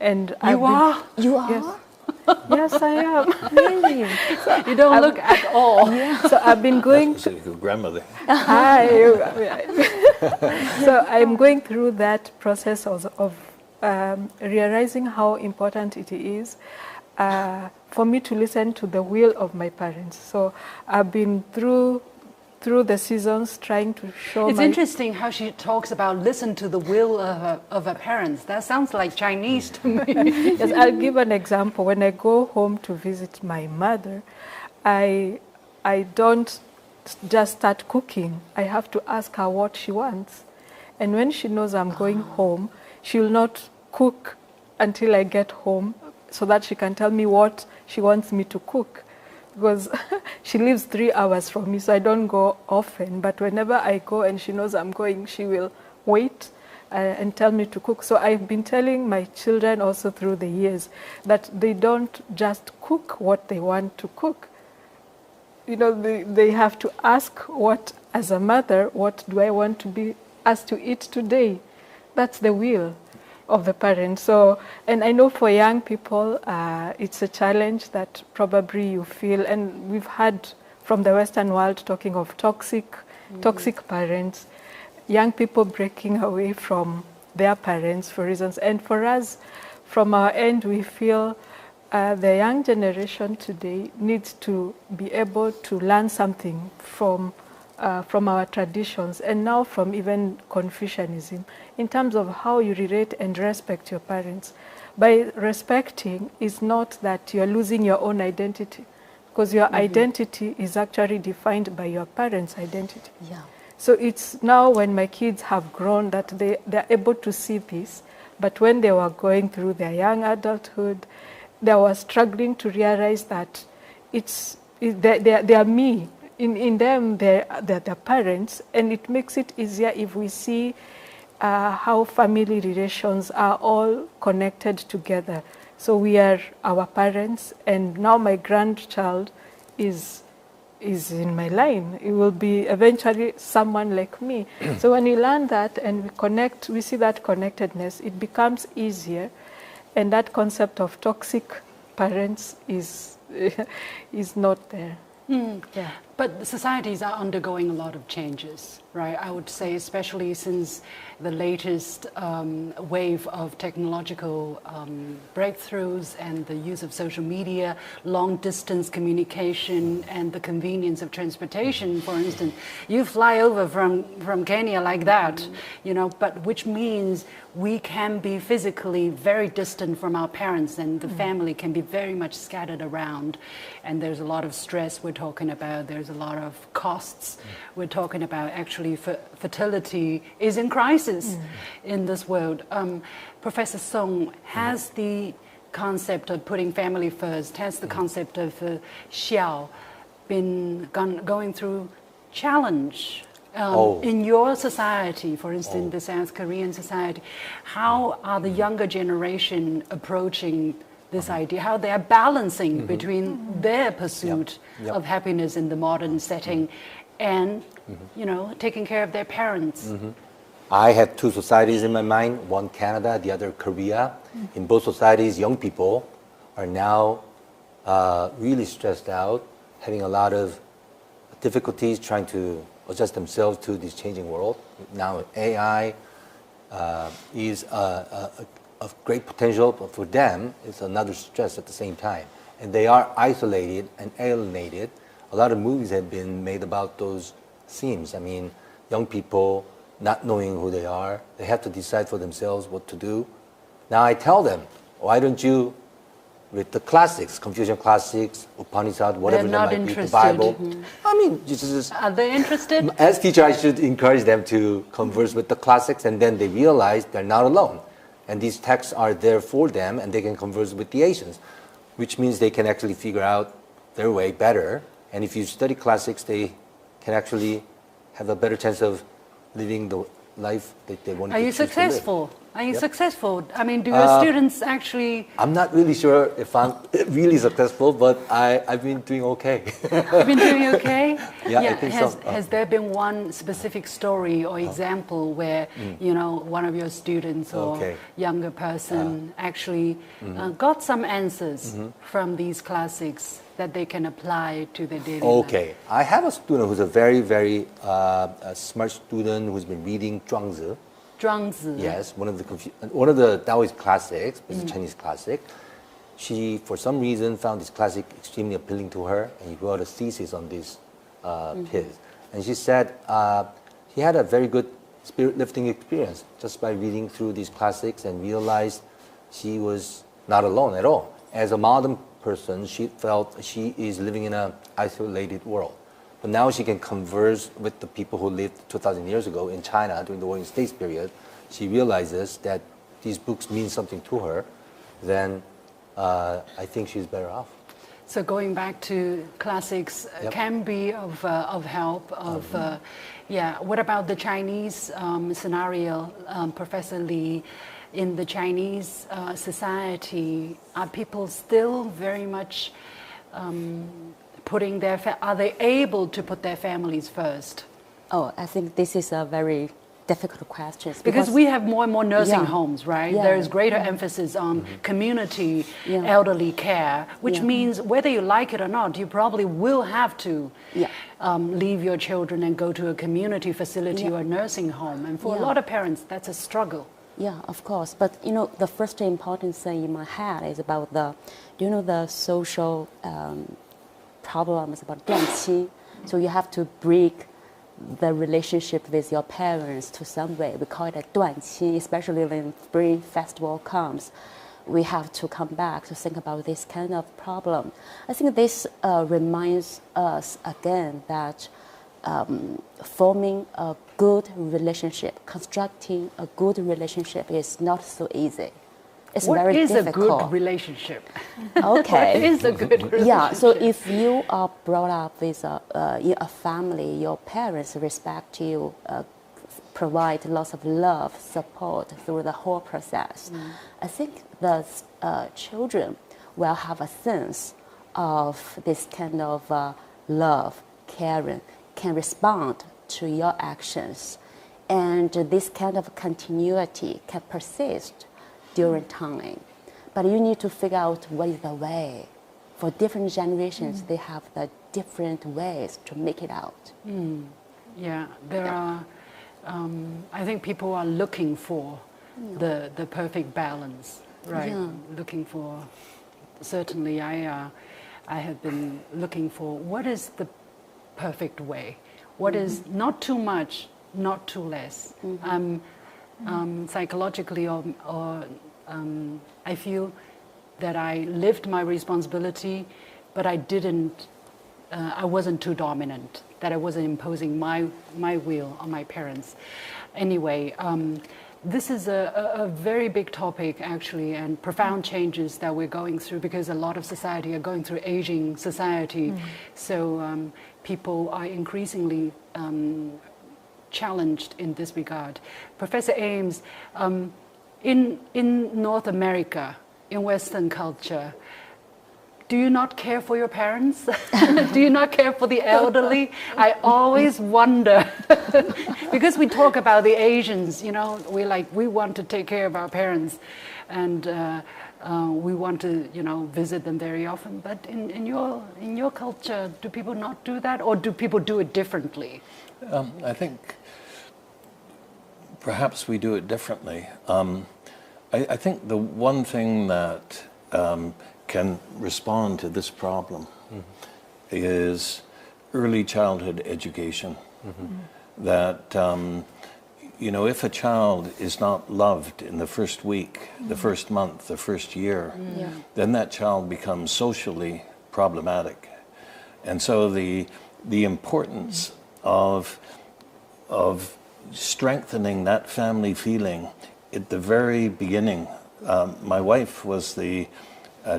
And You are? Yes. Yes, I am. Really? You don't look at all. So I've been going. That's your grandmother. So I'm going through that process of realizing how important it is for me to listen to the will of my parents. So I've been through the seasons trying to show It's interesting how she talks about listen to the will of her parents. That sounds like Chinese to me. Yes, I'll give an example. When I go home to visit my mother, I don't just start cooking. I have to ask her what she wants. And when she knows I'm going home, she will not cook until I get home so that she can tell me what she wants me to cook. Because she lives 3 hours from me, so I don't go often. But whenever I go and she knows I'm going, she will wait and tell me to cook. So I've been telling my children also through the years that they don't just cook what they want to cook. You know, they have to ask what, as a mother, what do I want to be asked to eat today? That's the will of the parents. So, and I know for young people, it's a challenge that probably you feel, and we've had from the Western world talking of toxic parents, young people breaking away from their parents for reasons. And for us, from our end, we feel the young generation today needs to be able to learn something from our traditions, and now from even Confucianism, in terms of how you relate and respect your parents. By respecting is not that you're losing your own identity, because your identity is actually defined by your parents' identity. Yeah. So it's now when my kids have grown that they're able to see this, but when they were going through their young adulthood, they were struggling to realize that they are me. In them, they're the parents, and it makes it easier if we see how family relations are all connected together. So we are our parents, and now my grandchild is in my line. It will be eventually someone like me. So when we learn that and we connect, we see that connectedness, it becomes easier, and that concept of toxic parents is not there. Yeah. But societies are undergoing a lot of changes, right? I would say, especially since the latest wave of technological breakthroughs and the use of social media, long-distance communication, and the convenience of transportation. For instance, you fly over from Kenya like that, you know, but which means we can be physically very distant from our parents, and the family can be very much scattered around. And there's a lot of stress we're talking about. There's a lot of costs we're talking about. Actually, fertility is in crisis in this world. Professor Song, has the concept of putting family first, has the concept of xiao been going through challenge? In your society, for instance, the South Korean society, how are the younger generation approaching this idea? How they are balancing between their pursuit of happiness in the modern setting and, you know, taking care of their parents? I have 2 societies in my mind, one Canada, the other Korea. In both societies, young people are now really stressed out, having a lot of difficulties trying to adjust themselves to this changing world. Now AI, is of great potential, but for them, it's another stress at the same time. And they are isolated and alienated. A lot of movies have been made about those themes. I mean, young people not knowing who they are, they have to decide for themselves what to do. Now I tell them, why don't you read the classics, Confucian classics, Upanishad, whatever They're not they might be, the interested. Bible. I mean, just Are they interested? as teacher, I should encourage them to converse with the classics, and then they realize they're not alone. And these texts are there for them, and they can converse with the Asians, which means they can actually figure out their way better. And if you study classics, they can actually have a better chance of living the life that they want to Are you choose to live. successful? Are you Yep. successful? I mean, do your students actually... I'm not really sure if I'm really successful, but I've been doing okay. You've been doing okay? Yeah, I think so. Has there been one specific story or example where, you know, one of your students or Okay. younger person actually got some answers from these classics that they can apply to their daily life? Okay, I have a student who's a very, very a smart student who's been reading Zhuangzi. Zhuangzi. Yes, one of the Taoist classics, it's a Chinese classic. She, for some reason, found this classic extremely appealing to her, and he wrote a thesis on this his. And she said he had a very good spirit-lifting experience just by reading through these classics and realized she was not alone at all. As a modern person, she felt she is living in an isolated world. But now she can converse with the people who lived 2,000 years ago in China during the Warring States period. She realizes that these books mean something to her. Then I think she's better off. So going back to classics can be of help. Yeah. What about the Chinese scenario, Professor Lee? In the Chinese society, are people still very much putting are they able to put their families first? Oh, I think this is a very difficult question. Because we have more and more nursing Yeah. homes, right? Yeah. There is greater emphasis on community elderly care, which means whether you like it or not, you probably will have to leave your children and go to a community facility or a nursing home. And for a lot of parents, that's a struggle. Yeah, of course. But you know, the first important thing in my head is about the social problems about 断亲. So you have to break the relationship with your parents to some way. We call it a 断亲, especially when Spring Festival comes. We have to come back to think about this kind of problem. I think this reminds us again that forming a good relationship, constructing a good relationship is not so easy. It's very difficult. What is a good relationship? Okay. What is a good relationship? Yeah, so if you are brought up with in a family, your parents respect you, provide lots of love, support through the whole process, I think the children will have a sense of this kind of love, caring, can respond to your actions. And this kind of continuity can persist during time. But you need to figure out what is the way. For different generations, they have the different ways to make it out. Yeah, there are, I think people are looking for the perfect balance, right? Yeah. Looking for, certainly I have been looking for what is the perfect way? What is not too much, not too less? Psychologically or I feel that I lived my responsibility, but I didn't, I wasn't too dominant, that I wasn't imposing my will on my parents. Anyway, this is a very big topic actually, and profound changes that we're going through because a lot of society are going through aging society. So people are increasingly challenged in this regard. Professor Ames, in North America, in Western culture, do you not care for your parents? Do you not care for the elderly? I always wonder, because we talk about the Asians, you know, we want to take care of our parents, and we want to, you know, visit them very often. But in your culture, do people not do that, or do people do it differently? I think perhaps we do it differently. I think the one thing that can respond to this problem is early childhood education. That, if a child is not loved in the first week, the first month, the first year, then that child becomes socially problematic. And so the importance of strengthening that family feeling at the very beginning. My wife was the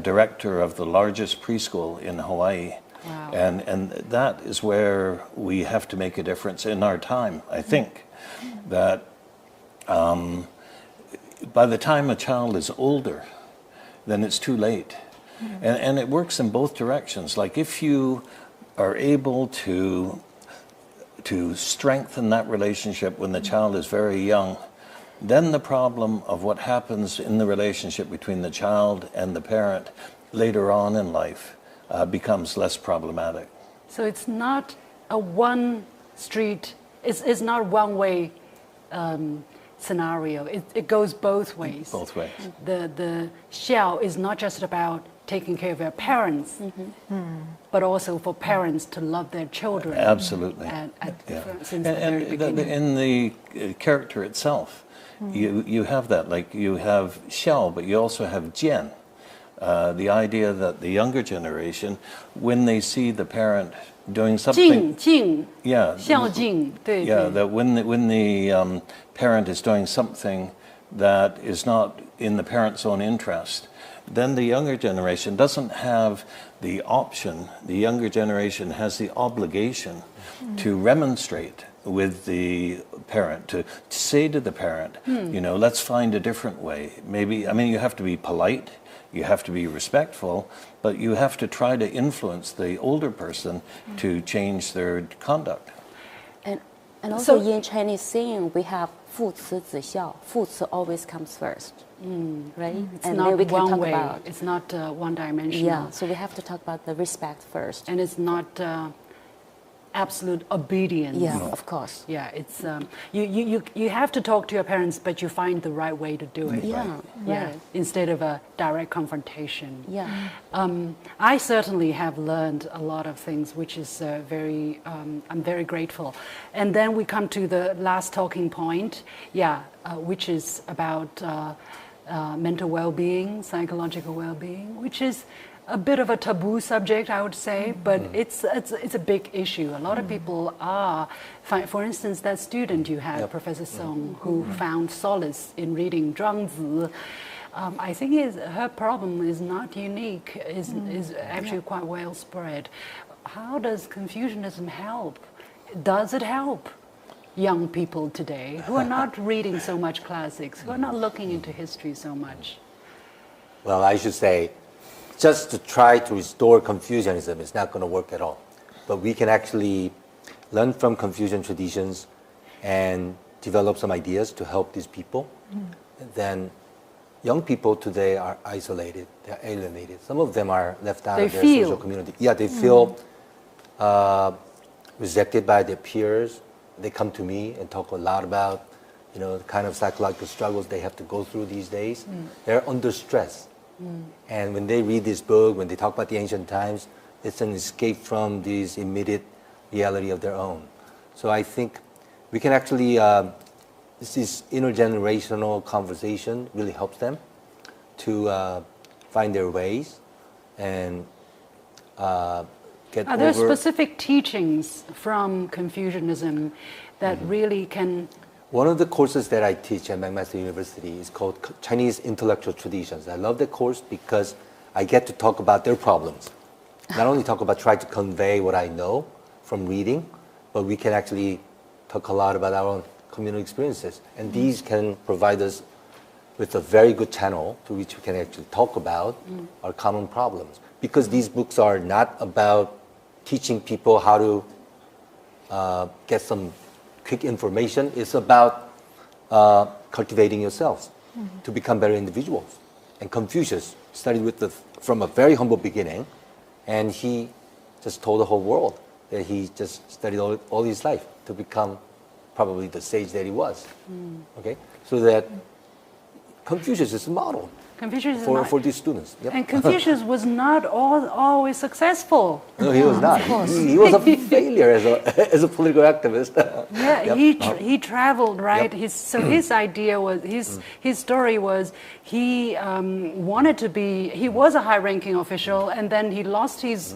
director of the largest preschool in Hawaii. Wow. And that is where we have to make a difference in our time, I think. That by the time a child is older, then it's too late. And it works in both directions. Like if you are able to strengthen that relationship when the child is very young, then the problem of what happens in the relationship between the child and the parent later on in life becomes less problematic. So it's not a one street, it's not one way scenario. It goes both ways. Both ways. The xiao is not just about taking care of their parents, but also for parents to love their children. Absolutely. Since the very beginning. In the character itself, you have that. Like you have xiao, but you also have jian. The idea that the younger generation, when they see the parent doing something, 敬 yeah, 孝敬 对 yeah, that when the parent is doing something that is not in the parent's own interest, then the younger generation doesn't have the option. The younger generation has the obligation to remonstrate with the parent, to say to the parent, let's find a different way. Maybe, you have to be polite, you have to be respectful, but you have to try to influence the older person to change their conduct. And also in Chinese saying, we have 父慈子孝. 父慈 always comes first, right? It's and not then we can one talk way. about. It's not one-dimensional. Yeah, so we have to talk about the respect first. And it's not absolute obedience. Yeah, of course. Yeah, it's you have to talk to your parents, but you find the right way to do it. Yeah, Yeah, right. instead of a direct confrontation. Yeah. I certainly have learned a lot of things, which is I'm very grateful. And then we come to the last talking point, which is about mental well-being, psychological well-being, which is a bit of a taboo subject, I would say, but it's a big issue. A lot of people are, for instance, that student you had, Professor Song, who found solace in reading Zhuangzi. I think her problem is not unique, is actually quite well spread. How does Confucianism help? Does it help young people today who are not reading so much classics, who are not looking into history so much? Well, I should say, just to try to restore Confucianism is not going to work at all. But we can actually learn from Confucian traditions and develop some ideas to help these people. Then young people today are isolated, they're alienated. Some of them are left out of their social community. Yeah, they feel rejected by their peers. They come to me and talk a lot about, the kind of psychological struggles they have to go through these days. They're under stress. And when they read this book, when they talk about the ancient times, it's an escape from this immediate reality of their own. So I think we can actually, this intergenerational conversation really helps them to find their ways and get Are there specific teachings from Confucianism that really can... One of the courses that I teach at McMaster University is called Chinese Intellectual Traditions. I love the course because I get to talk about their problems. Not only try to convey what I know from reading, but we can actually talk a lot about our own communal experiences. And these can provide us with a very good channel to which we can actually talk about our common problems. Because these books are not about teaching people how to get some quick information. Is about cultivating yourselves to become better individuals. And Confucius started from a very humble beginning, and he just told the whole world that he just studied all his life to become probably the sage that he was. Okay, so that Confucius is a model Confucius is for, not, for these students. Yep. and Confucius was not always successful. No, he was not. He was a failure as a political activist. Yeah, Yep. he traveled, right? Yep. His idea was his story was he wanted to be, he was a high-ranking official, and then he lost his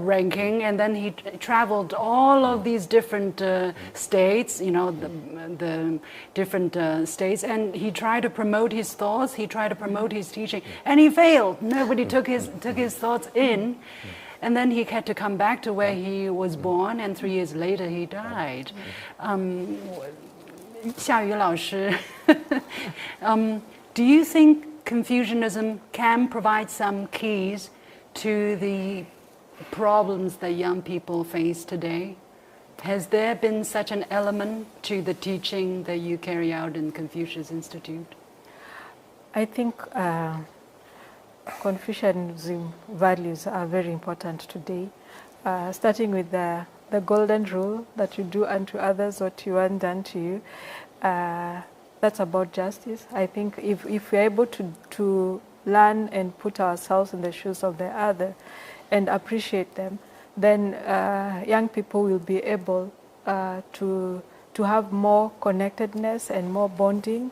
ranking, and then he traveled all of these different states, you know, the different states, and he tried to promote his thoughts, he tried to promote his teaching, and he failed. Nobody took his thoughts in. And then he had to come back to where he was born, and 3 years later he died. 夏雨老师, do you think Confucianism can provide some keys to the problems that young people face today? Has there been such an element to the teaching that you carry out in Confucius Institute? I think Confucianism values are very important today, starting with the golden rule that you do unto others what you want done to you. That's about justice. I think if we're able to learn and put ourselves in the shoes of the other and appreciate them, then young people will be able to have more connectedness and more bonding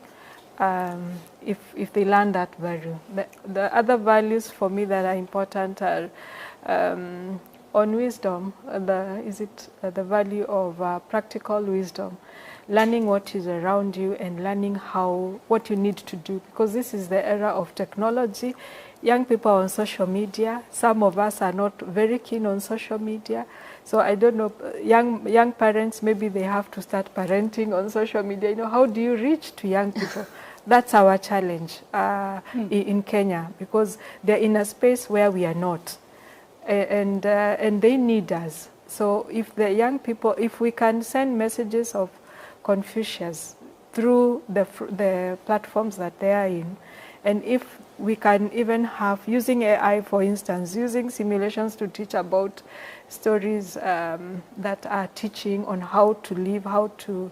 if they learn that value. The other values for me that are important are on wisdom. The value of practical wisdom, learning what is around you and learning what you need to do, because this is the era of technology. Young people are on social media. Some of us are not very keen on social media. So I don't know, young parents, maybe they have to start parenting on social media. You know, how do you reach to young people? That's our challenge in Kenya, because they're in a space where we are not. And they need us. So if the young people, if we can send messages of Confucius through the platforms that they are in, and if we can even have, using AI for instance, using simulations to teach about stories that are teaching on how to live, how to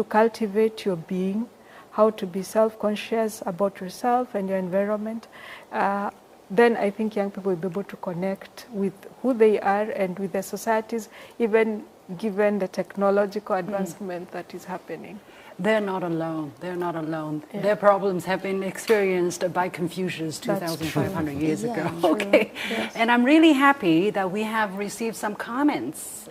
cultivate your being, how to be self-conscious about yourself and your environment, then I think young people will be able to connect with who they are and with their societies, even given the technological advancement that is happening. They're not alone. They're not alone. Yeah. Their problems have been experienced by Confucius 2,500 years ago. Okay. Yes. And I'm really happy that we have received some comments,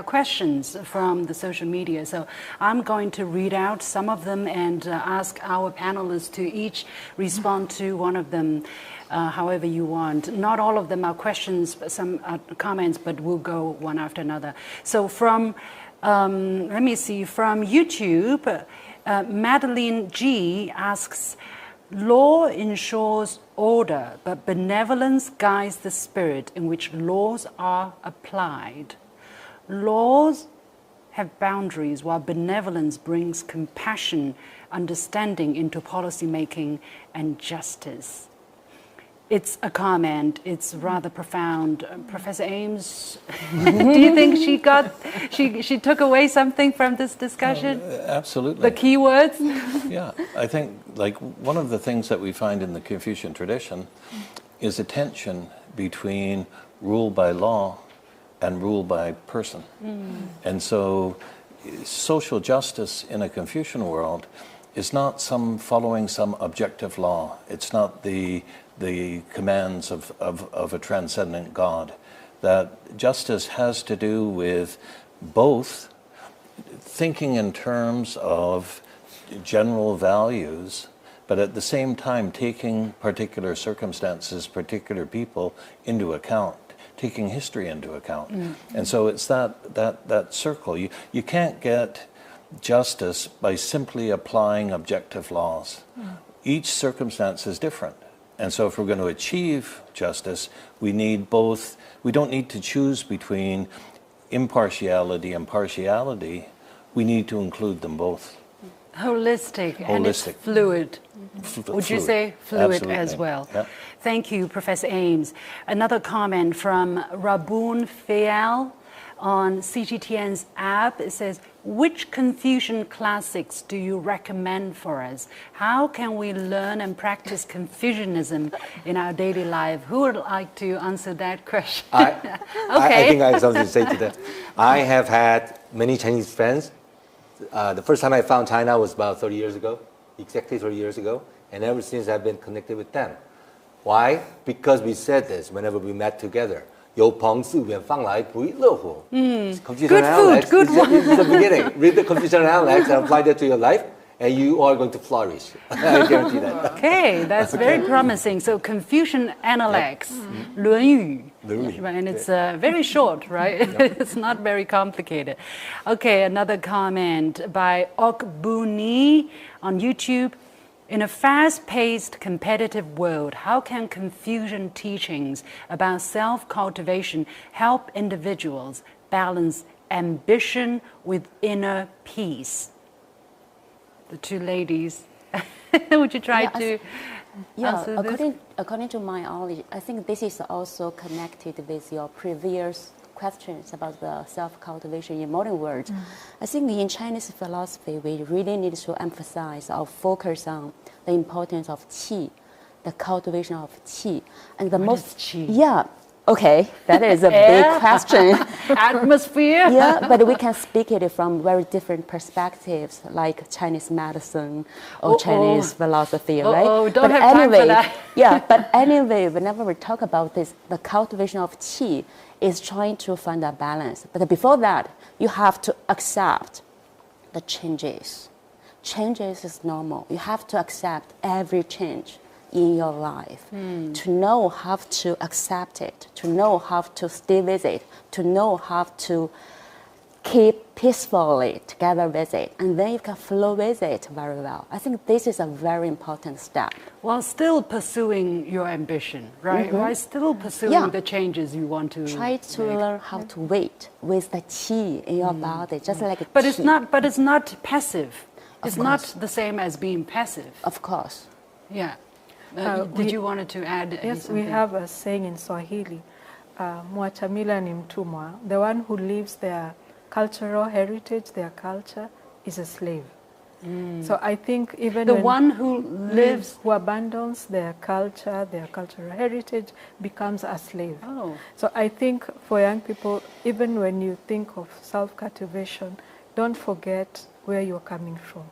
questions from the social media. So I'm going to read out some of them and ask our panelists to each respond to one of them however you want. Not all of them are questions, but some are comments, but we'll go one after another. So from let me see, from YouTube, Madeline G asks, law ensures order, but benevolence guides the spirit in which laws are applied. Laws have boundaries, while benevolence brings compassion, understanding into policy making and justice. It's a comment. It's rather profound. Professor Ames, do you think she took away something from this discussion? Absolutely. The key words? Yeah, I think like one of the things that we find in the Confucian tradition is a tension between rule by law and rule by person. And so social justice in a Confucian world is not following some objective law. It's not the commands of a transcendent God. That justice has to do with both thinking in terms of general values, but at the same time taking particular circumstances, particular people into account, taking history into account. And so it's that circle. You can't get justice by simply applying objective laws. Each circumstance is different. And so if we're going to achieve justice, we need both. We don't need to choose between impartiality and partiality. We need to include them both. Holistic. And it's fluid. Would you say fluid Absolutely. as well? Yeah. Thank you, Professor Ames. Another comment from Rabun Fayal. on CGTN's app. It says, which Confucian classics do you recommend for us? How can we learn and practice Confucianism in our daily life? Who would like to answer that question? I think I have something to say to that. I have had many Chinese friends. The first time I found China was about 30 years ago, exactly 30 years ago. And ever since I've been connected with them. Why? Because we said this whenever we met together. 有朋自远方来，不亦乐乎. Confucian Good food, Alex, good one. It's the beginning. Read the Confucian Alex and apply that to your life, and you are going to flourish. I guarantee that. Okay, that's very promising. So Confucian Analects, 论语. And it's very short, right? It's not very complicated. Okay, another comment by Okbuni on YouTube. In a fast-paced, competitive world, how can Confucian teachings about self-cultivation help individuals balance ambition with inner peace? The two ladies, would you try to answer this? According to my knowledge, I think this is also connected with your previous questions about the self-cultivation in modern world. I think in Chinese philosophy, we really need to emphasize or focus on the importance of qi, the cultivation of qi. And the What is qi? Yeah, okay, that is a big question. Atmosphere? Yeah, but we can speak it from very different perspectives, like Chinese medicine or Chinese philosophy, right? Don't but have time for that. Yeah, but anyway, whenever we talk about this, the cultivation of qi is trying to find a balance. But before that, you have to accept the changes. Changes is normal. You have to accept every change in your life, to know how to accept it, to know how to stay with it, to know how to keep peacefully together with it, and then you can flow with it very well. I think this is a very important step. While still pursuing your ambition, right? While still pursuing the changes you want to Try to learn how to wait with the qi in your body, just like But qi. it's not passive. It's not course. the same as being passive. Of course. Yeah. Did you want to add Yes, something? we have a saying in Swahili, mwacha mila ni mtumwa. The one who leaves their cultural heritage, their culture, is a slave. So I think even The when one who lives... who abandons their culture, their cultural heritage, becomes a slave. Oh. So I think for young people, even when you think of self-cultivation, don't forget where you're coming from.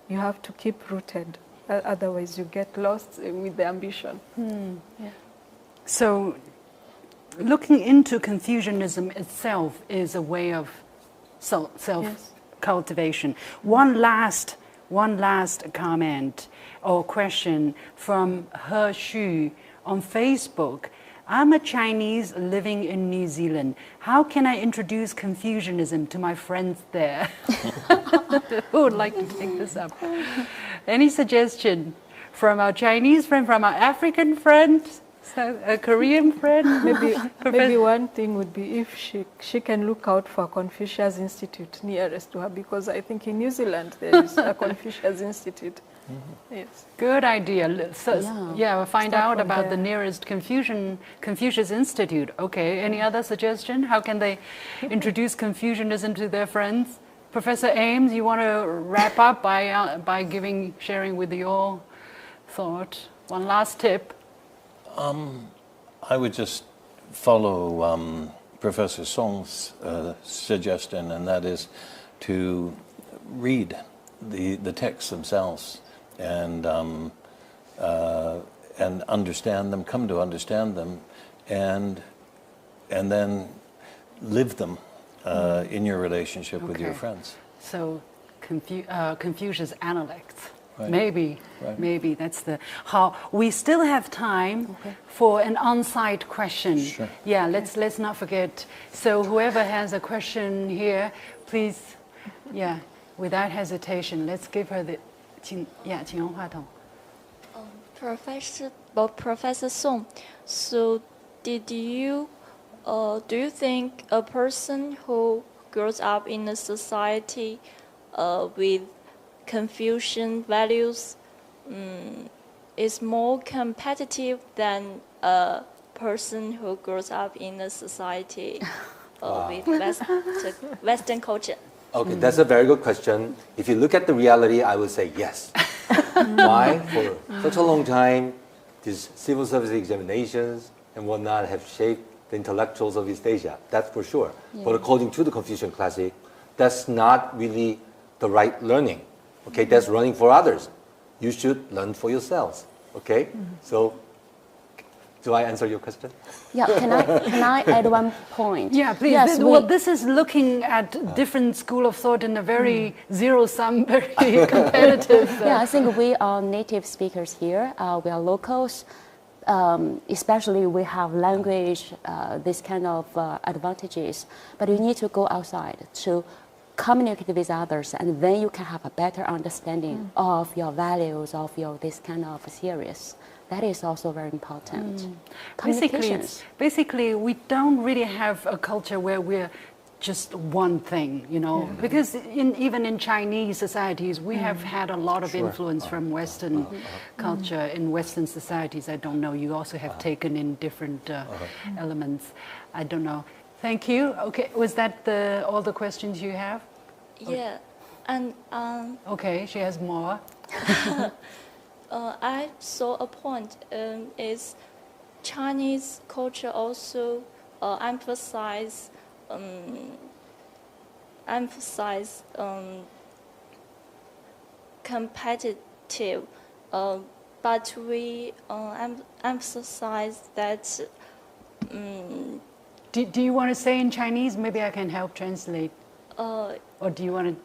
You have to keep rooted, otherwise you get lost with the ambition. So looking into Confucianism itself is a way of self-cultivation. One last comment or question from He Xu on Facebook. I'm a Chinese living in New Zealand. How can I introduce Confucianism to my friends there? Who would like to take this up? Any suggestion from our Chinese friend, from our African friend, a Korean friend? Maybe one thing would be if she can look out for Confucius Institute nearest to her, because I think in New Zealand there is a Confucius Institute. Yes. Good idea. So, we'll find Start out from about there. the nearest Confucius Institute. Okay, any other suggestion? How can they introduce Confucianism to their friends? Professor Ames, you want to wrap up by sharing with your thought? One last tip. I would just follow Professor Song's suggestion, and that is to read the texts themselves and understand them, come to understand them, and then live them in your relationship with your friends. So Confucius Analects. Right. Maybe that's how we still have time for an on-site question. Sure. Yeah, let's not forget. So whoever has a question here, please, without hesitation, let's give her the 请用话筒. Professor Song, so do you think a person who grows up in a society with Confucian values is more competitive than a person who grows up in a society with Western culture? Okay, that's a very good question. If you look at the reality, I would say yes. Why? For such a long time, these civil service examinations and whatnot have shaped the intellectuals of East Asia. That's for sure. Yeah. But according to the Confucian classic, that's not really the right learning. Okay, that's learning for others. You should learn for yourselves. Okay, so do I answer your question? Yeah, can I add one point? Yeah, please. Yes, Well, this is looking at different school of thought in a very zero-sum, very competitive. Yeah, I think we are native speakers here. We are locals. Especially we have language, this kind of advantages. But you need to go outside to communicate with others, and then you can have a better understanding of your values, of your this kind of series. That is also very important. Basically, we don't really have a culture where we're just one thing, you know, because even in Chinese societies, we have had a lot of influence from Western culture in Western societies. I don't know, you also have taken in different elements. I don't know. Thank you. Okay, was that all the questions you have? Yeah, and okay, she has more. I saw a point is Chinese culture also emphasize competitive, but we emphasize that. Do you want to say in Chinese? Maybe I can help translate. Or do you want to?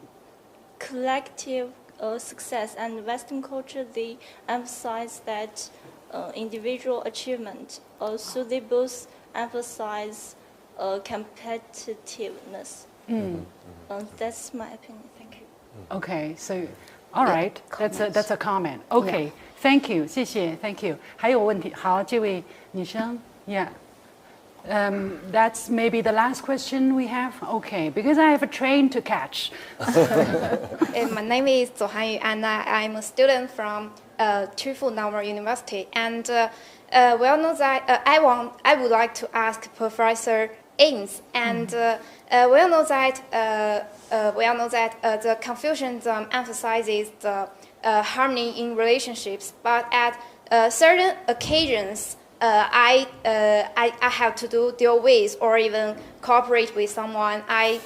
Collective success, and Western culture, they emphasize that individual achievement. So they both emphasize competitiveness. That's my opinion. Thank you. Okay, so all right, that's a comment. Okay, thank you, 谢谢 thank you. 还有问题？好，这位女生 ，Yeah. That's maybe the last question we have. Okay, because I have a train to catch. My name is Zhou Hanyu, and I'm a student from Chufu Normal University. And well known that I would like to ask Professor Ames, and well known that the Confucianism emphasizes the harmony in relationships, but at certain occasions. I have to deal with or even cooperate with someone I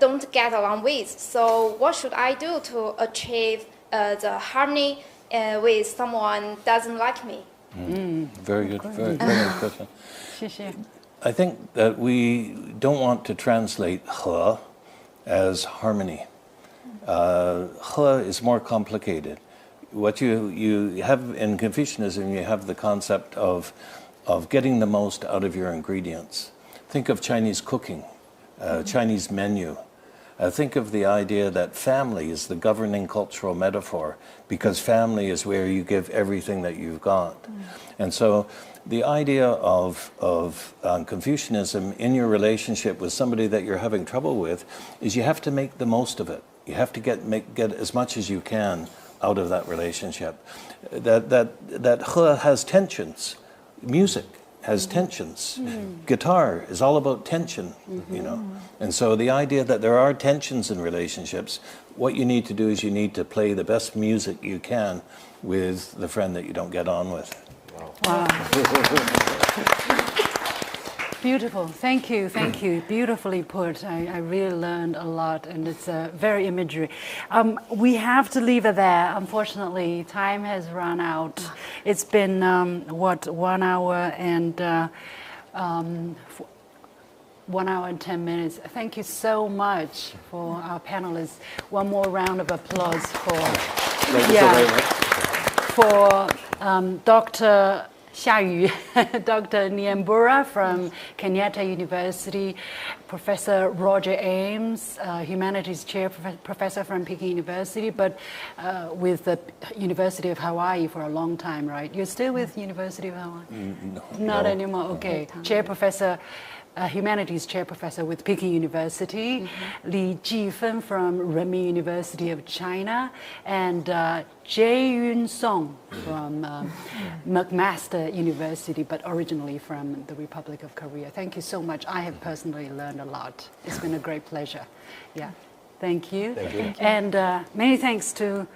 don't get along with. So what should I do to achieve the harmony with someone doesn't like me? Very good, very good question. 谢谢. I think that we don't want to translate he as harmony. He is more complicated. What you have in Confucianism, you have the concept of getting the most out of your ingredients. Think of Chinese cooking, Chinese menu. Think of the idea that family is the governing cultural metaphor, because family is where you give everything that you've got. And so the idea of Confucianism in your relationship with somebody that you're having trouble with is you have to make the most of it. You have to get as much as you can out of that relationship. That he has tensions. Music has tensions. Guitar is all about tension, you know. And so the idea that there are tensions in relationships, what you need to do is you need to play the best music you can with the friend that you don't get on with. Wow. Beautiful. Thank you. Thank you. Beautifully put. I really learned a lot, and it's very imagery. We have to leave it there. Unfortunately, time has run out. It's been, 1 hour and 1 hour and 10 minutes. Thank you so much for our panelists. One more round of applause for, for Dr. Xiayu, Dr. Niambura from Kenyatta University, Professor Roger Ames, Humanities Chair Professor from Peking University, but with the University of Hawaii for a long time, right? You're still with University of Hawaii? No. Not anymore, okay. Chair Professor a humanities chair professor with Peking University, Li Jifen from Renmin University of China, and Jae Yun Song from McMaster University, but originally from the Republic of Korea. Thank you so much. I have personally learned a lot. It's been a great pleasure. Yeah, thank you. Thank you. And many thanks to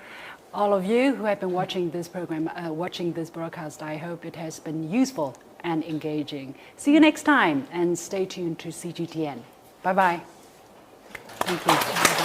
all of you who have been watching this program, watching this broadcast. I hope it has been useful and engaging. See you next time, and stay tuned to CGTN. Bye-bye. Thank you.